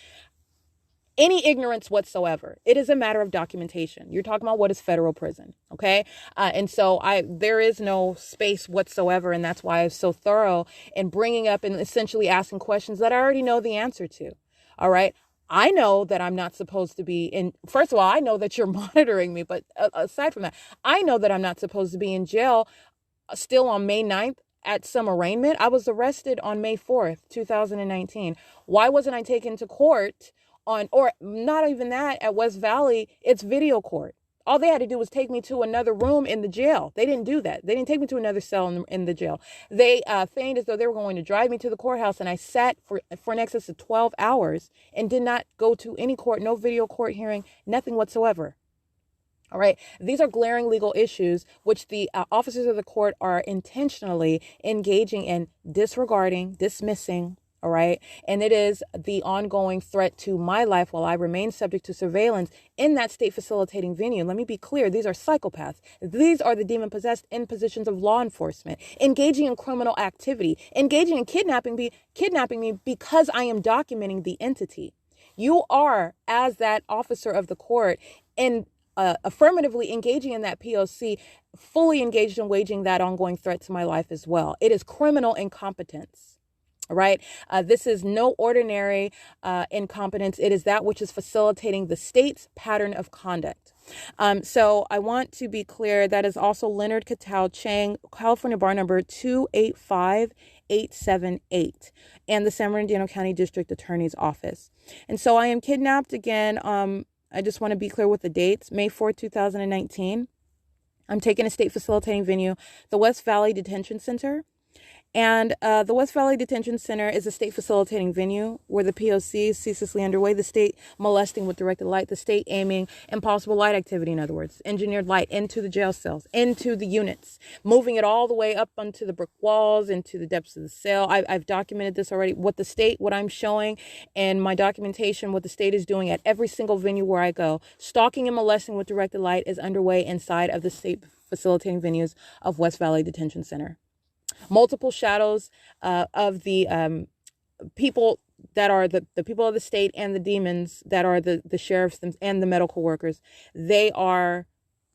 any ignorance whatsoever. It is a matter of documentation. You're talking about what is federal prison, okay? And so there is no space whatsoever, and that's why I was so thorough in bringing up and essentially asking questions that I already know the answer to, all right? I know that I'm not supposed to be in, first of all, I know that you're monitoring me, but aside from that, I know that I'm not supposed to be in jail still on May 9th at some arraignment. I was arrested on May 4th, 2019. Why wasn't I taken to court on, or not even that, at West Valley? It's video court. All they had to do was take me to another room in the jail. They didn't do that. They didn't take me to another cell in the jail. They feigned as though they were going to drive me to the courthouse, and I sat for an excess of 12 hours and did not go to any court, no video court hearing, nothing whatsoever. All right. These are glaring legal issues which the officers of the court are intentionally engaging in disregarding, dismissing. All right. And it is the ongoing threat to my life while I remain subject to surveillance in that state facilitating venue. Let me be clear. These are psychopaths. These are the demon possessed in positions of law enforcement, engaging in criminal activity, engaging in kidnapping me because I am documenting the entity. You are, as that officer of the court, in affirmatively engaging in that P.O.C, fully engaged in waging that ongoing threat to my life as well. It is criminal incompetence. All right. This is no ordinary incompetence. It is that which is facilitating the state's pattern of conduct. So I want to be clear. That is also Leonard Katao Chang, California bar number 285878, and the San Bernardino County District Attorney's Office. And so I am kidnapped again. I just want to be clear with the dates. May 4th, 2019. I'm taking a state facilitating venue, the West Valley Detention Center. And the West Valley Detention Center is a state facilitating venue where the P.O.C is ceaselessly underway, the state molesting with directed light, the state aiming impossible light activity, in other words, engineered light into the jail cells, into the units, moving it all the way up onto the brick walls, into the depths of the cell. I've documented this already, what I'm showing and my documentation, what the state is doing at every single venue where I go. Stalking and molesting with directed light is underway inside of the state facilitating venues of West Valley Detention Center. Multiple shadows of the people that are the people of the state and the demons that are the sheriffs and the medical workers.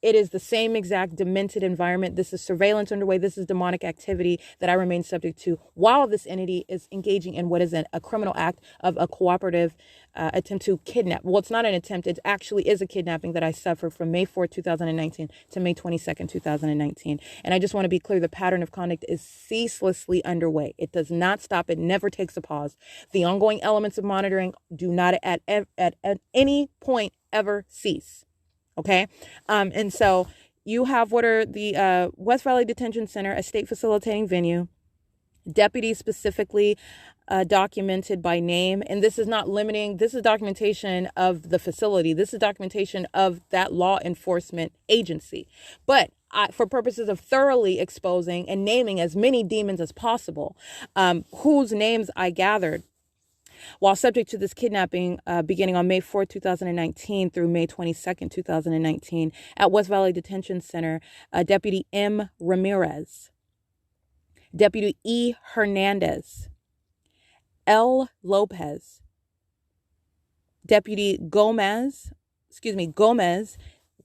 It is the same exact demented environment. This is surveillance underway. This is demonic activity that I remain subject to while this entity is engaging in what is a criminal act of a cooperative attempt to kidnap. Well, it's not an attempt. It actually is a kidnapping that I suffered from May 4th, 2019 to May 22nd, 2019. And I just want to be clear, the pattern of conduct is ceaselessly underway. It does not stop. It never takes a pause. The ongoing elements of monitoring do not at any point ever cease. Okay. And so you have what are the West Valley Detention Center, a state facilitating venue, deputies specifically documented by name. And this is not limiting. This is documentation of the facility. This is documentation of that law enforcement agency. But for purposes of thoroughly exposing and naming as many demons as possible, whose names I gathered while subject to this kidnapping beginning on May 4th, 2019 through May 22nd, 2019 at West Valley Detention Center, Deputy M. Ramirez, Deputy E. Hernandez, L. Lopez, Deputy Gomez,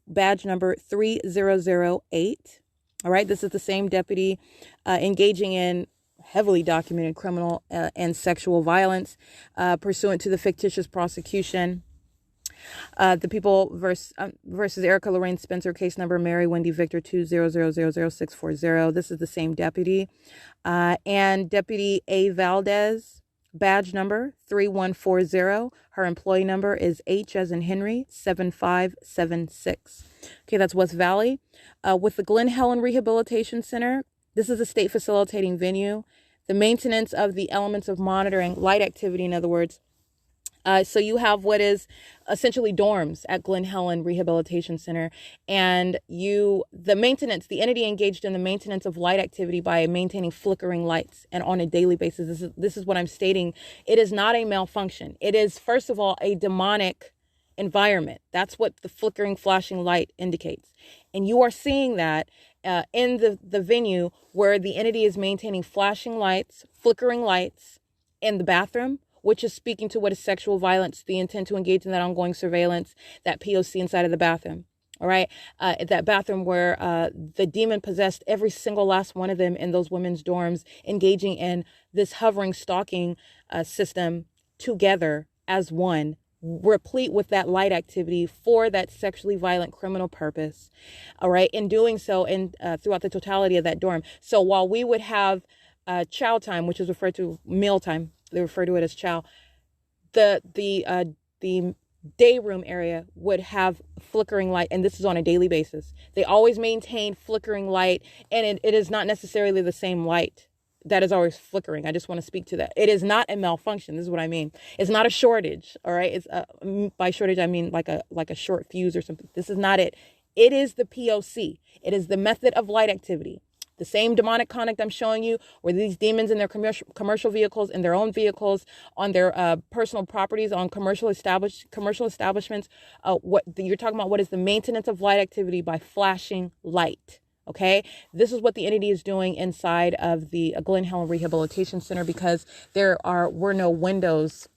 badge number 3008. All right, this is the same deputy engaging in heavily documented criminal and sexual violence pursuant to the fictitious prosecution. The People versus Erica Lorraine Spencer, case number Mary Wendy Victor 2000640. This is the same deputy. And Deputy A. Valdez, badge number 3140. Her employee number is H as in Henry 7576. Okay, that's West Valley. With the GLEN HELEN Rehabilitation Center, this is a state facilitating venue. The maintenance of the elements of monitoring, light activity, in other words. So you have what is essentially dorms at GLEN HELEN Rehabilitation Center. And the entity engaged in the maintenance of light activity by maintaining flickering lights and on a daily basis. This is what I'm stating. It is not a malfunction. It is, first of all, a demonic environment. That's what the flickering, flashing light indicates. And you are seeing that in the venue where the entity is maintaining flashing lights, flickering lights in the bathroom, which is speaking to what is sexual violence, the intent to engage in that ongoing surveillance, that P.O.C inside of the bathroom. All right. That bathroom where the demon possessed every single last one of them in those women's dorms, engaging in this hovering stalking system together as one, replete with that light activity for that sexually violent criminal purpose. All right. In doing so, and throughout the totality of that dorm. So while we would have chow time, which is referred to meal time, they refer to it as chow, the day room area would have flickering light, and this is on a daily basis. They always maintain flickering light, and it is not necessarily the same light that is always flickering. I just want to speak to that. It is not a malfunction. This is what I mean. It's not a shortage. All right. It's by shortage I mean like a short fuse or something. This is not it. It is the P.O.C. It is the method of light activity. The same demonic conduct I'm showing you, where these demons in their commercial vehicles, in their own vehicles, on their personal properties, on commercial establishments. What you're talking about? What is the maintenance of light activity by flashing light? Okay, this is what the entity is doing inside of the Glen Helen Rehabilitation Center, because were no windows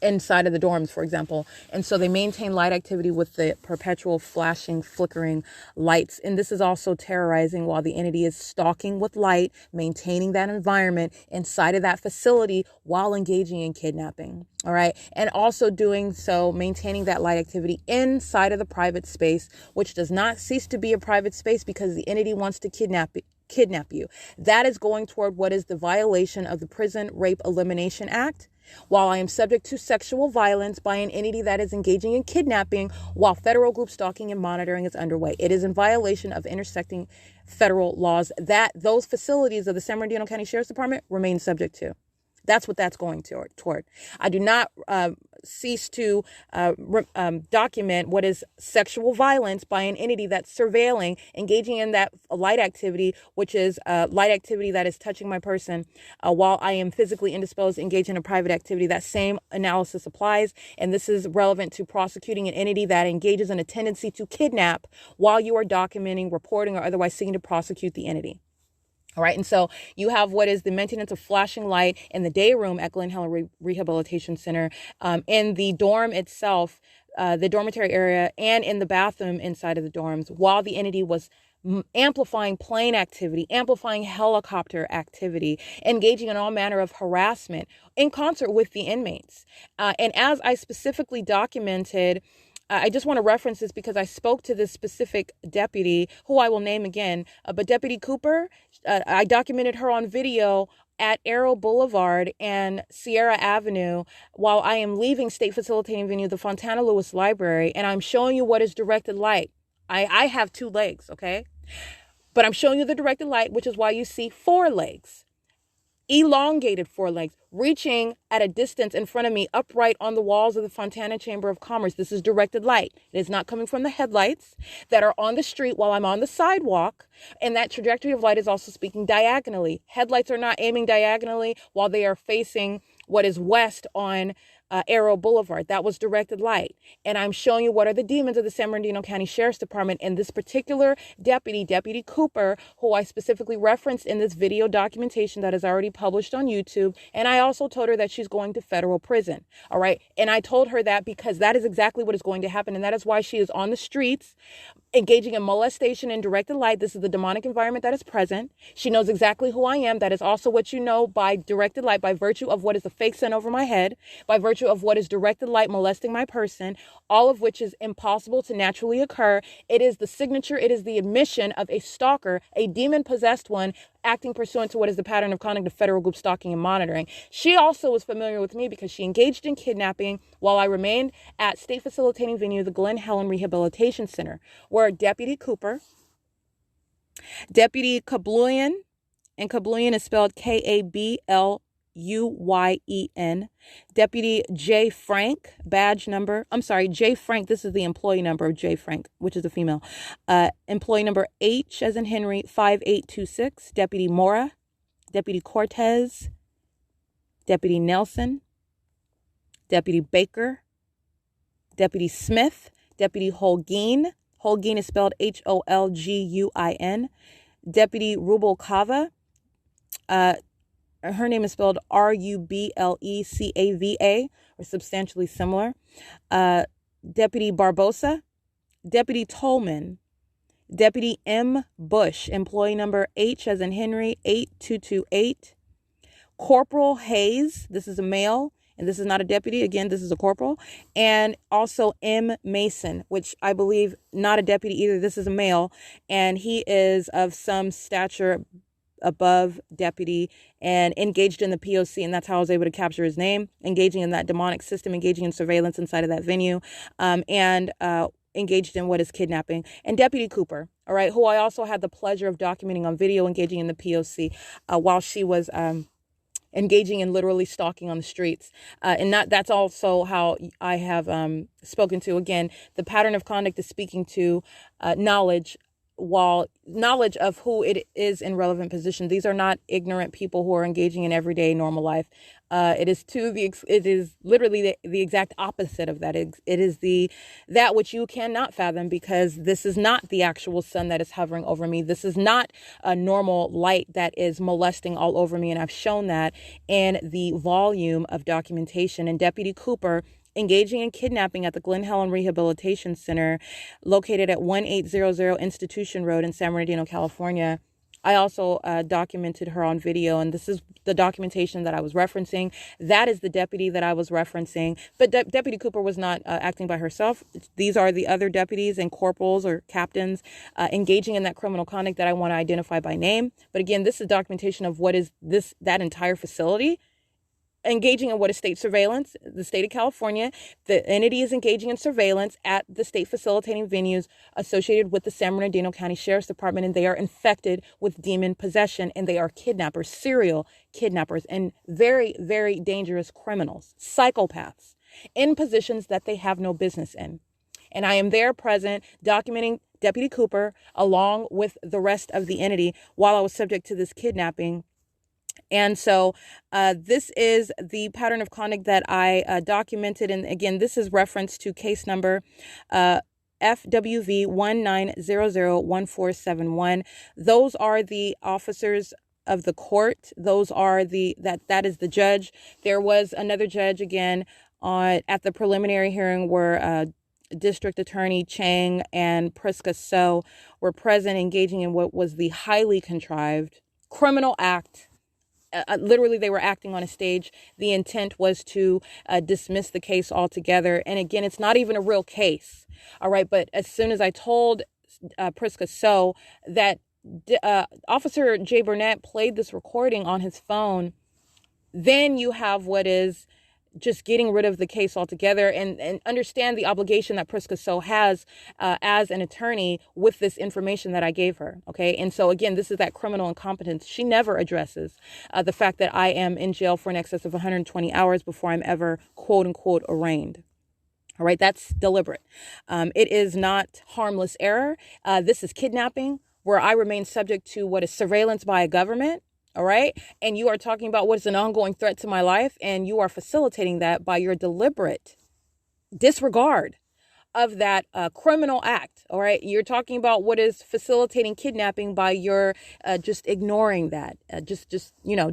inside of the dorms, for example. And so they maintain light activity with the perpetual flashing, flickering lights. And this is also terrorizing while the entity is stalking with light, maintaining that environment inside of that facility while engaging in kidnapping. All right. And also doing so, maintaining that light activity inside of the private space, which does not cease to be a private space because the entity wants to kidnap you. That is going toward what is the violation of the Prison Rape Elimination Act. While I am subject to sexual violence by an entity that is engaging in kidnapping while federal group stalking and monitoring is underway, it is in violation of intersecting federal laws that those facilities of the San Bernardino County Sheriff's Department remain subject to. That's what that's going toward. I do not cease to document what is sexual violence by an entity that's surveilling, engaging in that light activity, which is light activity that is touching my person while I am physically indisposed, engaged in a private activity. That same analysis applies, and this is relevant to prosecuting an entity that engages in a tendency to kidnap while you are documenting, reporting, or otherwise seeking to prosecute the entity. All right. And so you have what is the maintenance of flashing light in the day room at Glen Helen Rehabilitation Center, in the dorm itself, the dormitory area, and in the bathroom inside of the dorms, while the entity was amplifying plane activity, amplifying helicopter activity, engaging in all manner of harassment in concert with the inmates. And as I specifically documented, I just want to reference this because I spoke to this specific deputy, who I will name again, but Deputy Cooper. I documented her on video at Arrow Boulevard and Sierra Avenue while I am leaving State Facilitating Venue, the Fontana Lewis Library, and I'm showing you what is directed light. I have 2 legs, okay? But I'm showing you the directed light, which is why you see 4 legs. Elongated 4 legs, reaching at a distance in front of me, upright on the walls of the Fontana Chamber of Commerce. This is directed light. It is not coming from the headlights that are on the street while I'm on the sidewalk. And that trajectory of light is also speaking diagonally. Headlights are not aiming diagonally while they are facing what is west on Arrow Boulevard. That was directed light. And I'm showing you what are the demons of the San Bernardino County Sheriff's Department. And this particular deputy, Deputy Cooper, who I specifically referenced in this video documentation that is already published on YouTube. And I also told her that she's going to federal prison. All right. And I told her that because that is exactly what is going to happen. And that is why she is on the streets engaging in molestation and directed light. This is the demonic environment that is present. She knows exactly who I am. That is also what you know by directed light, by virtue of what is the fake sun over my head, by virtue of what is directed light molesting my person, all of which is impossible to naturally occur. It is the signature, it is the admission of a stalker, a demon-possessed one, acting pursuant to what is the pattern of conduct of federal group stalking and monitoring. She also was familiar with me because she engaged in kidnapping while I remained at State Facilitating Venue, the Glen Helen Rehabilitation Center, where Deputy Cooper, Deputy Kabluyan, and Kabluyan is spelled Kabluyen, Deputy J. Frank, J. Frank, this is the employee number of J. Frank, which is a female. Employee number H as in Henry, 5826, Deputy Mora, Deputy Cortez, Deputy Nelson, Deputy Baker, Deputy Smith, Deputy Holguin. Holguin is spelled Holguin, Deputy Rubalcava, her name is spelled Rublecava, or substantially similar. Deputy Barbosa, Deputy Tolman, Deputy M. Bush, employee number H as in Henry, 8228. Corporal Hayes, this is a male, and this is not a deputy. Again, this is a corporal. And also M. Mason, which I believe not a deputy either. This is a male, and he is of some stature, above deputy and engaged in the P.O.C. And that's how I was able to capture his name, engaging in that demonic system, engaging in surveillance inside of that venue, and engaged in what is kidnapping. And Deputy Cooper, all right, who I also had the pleasure of documenting on video, engaging in the P.O.C. While she was engaging in literally stalking on the streets. And that's also how I have spoken to, again, the pattern of conduct is speaking to knowledge, while knowledge of who it is in relevant position. These are not ignorant people who are engaging in everyday normal life. It is literally the exact opposite of that. It is that which you cannot fathom, because this is not the actual sun that is hovering over me. This is not a normal light that is molesting all over me. And I've shown that in the volume of documentation. And Deputy Cooper, engaging in kidnapping at the HELEN Rehabilitation Center located at 1800 Institution Road in San Bernardino, California. I also documented her on video, and this is the documentation that I was referencing. That is the deputy that I was referencing. But Deputy Cooper was not acting by herself. These are the other deputies and corporals or captains engaging in that criminal conduct that I want to identify by name. But again, this is documentation of what is that entire facility engaging in what is state surveillance. The state of California, the entity is engaging in surveillance at the state facilitating venues associated with the San Bernardino County Sheriff's Department, and they are infected with demon possession, and they are kidnappers, serial kidnappers, and very, very dangerous criminals, psychopaths, in positions that they have no business in. And I am there present documenting Deputy Cooper along with the rest of the entity while I was subject to this kidnapping. And so this is the pattern of conduct that I documented. And again, this is reference to case number FWV 19001471. Those are the officers of the court. Those are that is the judge. There was another judge again at the preliminary hearing where District Attorney Chang and P.R.E.A So were present, engaging in what was the highly contrived criminal act. Literally, they were acting on a stage. The intent was to dismiss the case altogether. And again, it's not even a real case. All right. But as soon as I told P.R.E.A So that Officer J. Burnett played this recording on his phone, then you have what is just getting rid of the case altogether, and understand the obligation that P.R.E.A So has as an attorney with this information that I gave her. Okay. And so again, this is that criminal incompetence. She never addresses the fact that I am in jail for in excess of 120 hours before I'm ever quote unquote arraigned. All right. That's deliberate. It is not harmless error. This is kidnapping, where I remain subject to what is surveillance by a government. All right. And you are talking about what is an ongoing threat to my life. And you are facilitating that by your deliberate disregard of that criminal act. All right. You're talking about what is facilitating kidnapping by your just ignoring that, just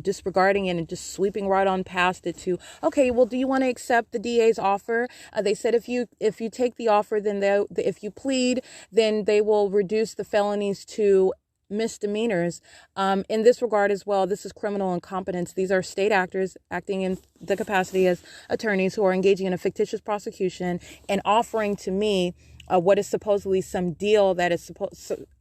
disregarding it and just sweeping right on past it to, okay, well, do you want to accept the DA's offer? They said if you take the offer, then if you plead, then they will reduce the felonies to misdemeanors. In this regard as well, this is criminal incompetence. These are state actors acting in the capacity as attorneys who are engaging in a fictitious prosecution and offering to me what is supposedly some deal that is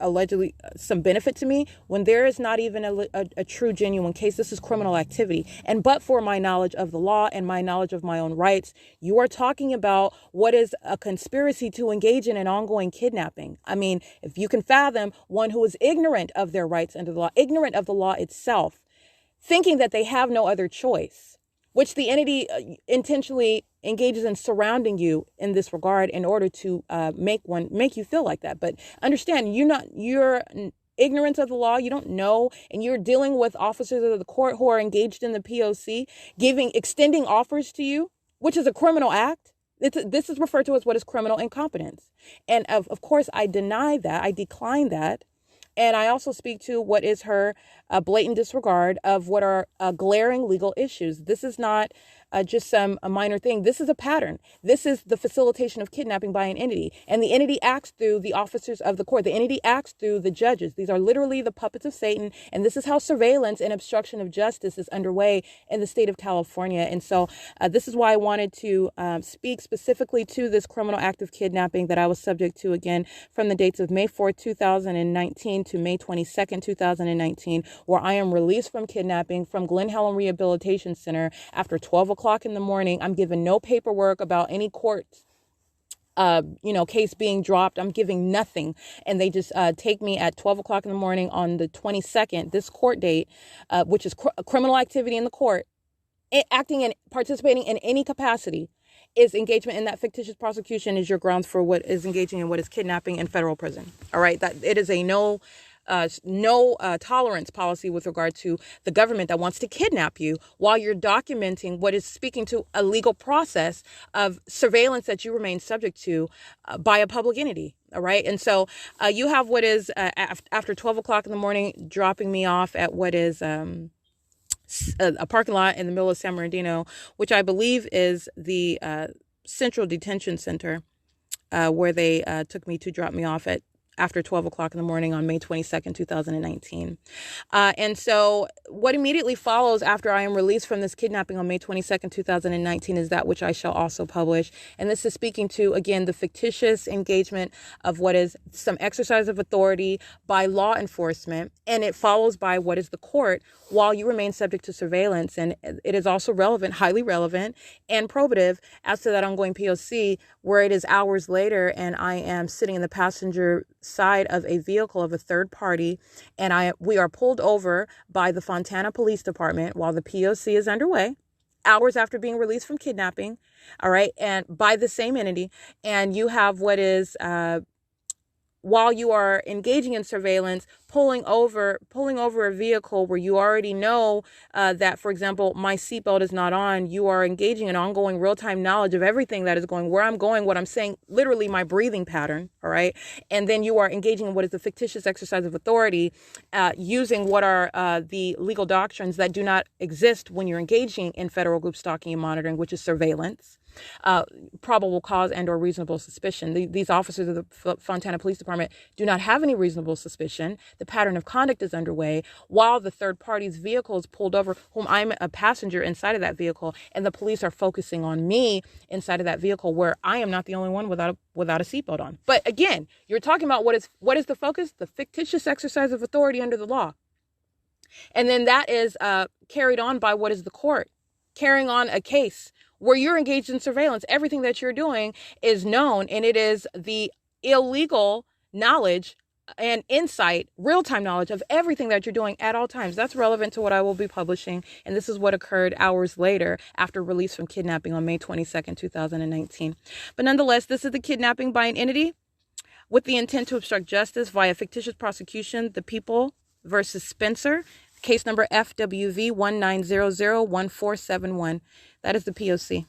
allegedly some benefit to me, when there is not even a true genuine case. This is criminal activity. And but for my knowledge of the law and my knowledge of my own rights, you are talking about what is a conspiracy to engage in an ongoing kidnapping. I mean, if you can fathom one who is ignorant of their rights under the law, ignorant of the law itself, thinking that they have no other choice, which the entity intentionally engages in surrounding you in this regard in order to make you feel like that. But understand, you're ignorant of the law. You don't know, and you're dealing with officers of the court who are engaged in the P.O.C, extending offers to you, which is a criminal act. This is referred to as what is criminal incompetence. And of course, I deny that. I decline that. And I also speak to what is her blatant disregard of what are glaring legal issues. This is not just a minor thing. This is a pattern. This is the facilitation of kidnapping by an entity. And the entity acts through the officers of the court. The entity acts through the judges. These are literally the puppets of Satan. And this is how surveillance and obstruction of justice is underway in the state of California. And so this is why I wanted to speak specifically to this criminal act of kidnapping that I was subject to, again, from the dates of May 4th, 2019 to May 22nd, 2019, where I am released from kidnapping from GLEN Rehabilitation Center after 12 o'clock in the morning. I'm given no paperwork about any court case being dropped. I'm giving nothing. And they just take me at 12 o'clock in the morning on the 22nd, this court date, which is criminal activity in the court, acting and participating in any capacity is engagement in that fictitious prosecution is your grounds for what is engaging in what is kidnapping in federal prison. All right. That it is a no tolerance policy with regard to the government that wants to kidnap you while you're documenting what is speaking to a legal process of surveillance that you remain subject to by a public entity. All right. And so you have what is after 12 o'clock in the morning, dropping me off at what is a parking lot in the middle of San Bernardino, which I believe is the Central Detention Center, where they took me to drop me off at after 12 o'clock in the morning on May 22nd, 2019. And so what immediately follows after I am released from this kidnapping on May 22nd, 2019 is that which I shall also publish. And this is speaking to, again, the fictitious engagement of what is some exercise of authority by law enforcement. And it follows by what is the court while you remain subject to surveillance. And it is also relevant, highly relevant and probative as to that ongoing P.O.C. where it is hours later and I am sitting in the passenger side of a vehicle of a third party, and we are pulled over by the Fontana Police Department while the P.O.C. is underway, hours after being released from kidnapping, all right, and by the same entity, and you have what is while you are engaging in surveillance, pulling over a vehicle where you already know that, for example, my seatbelt is not on, you are engaging in ongoing real-time knowledge of everything that is going, where I'm going, what I'm saying, literally my breathing pattern, all right? And then you are engaging in what is the fictitious exercise of authority, using what are the legal doctrines that do not exist when you're engaging in federal group stalking and monitoring, which is surveillance. Probable cause and or reasonable suspicion. These officers of the Fontana Police Department do not have any reasonable suspicion. The pattern of conduct is underway while the third party's vehicle is pulled over, whom I'm a passenger inside of that vehicle, and the police are focusing on me inside of that vehicle where I am not the only one without a seatbelt on. But again, you're talking about what is the focus? The fictitious exercise of authority under the law. And then that is carried on by what is the court carrying on a case where you're engaged in surveillance. Everything that you're doing is known, and it is the illegal knowledge and insight, real-time knowledge of everything that you're doing at all times. That's relevant to what I will be publishing, and this is what occurred hours later after release from kidnapping on May 22nd, 2019. But nonetheless, this is the kidnapping by an entity with the intent to obstruct justice via fictitious prosecution, the People versus Spencer, case number FWV 19001471. That is the P.O.C.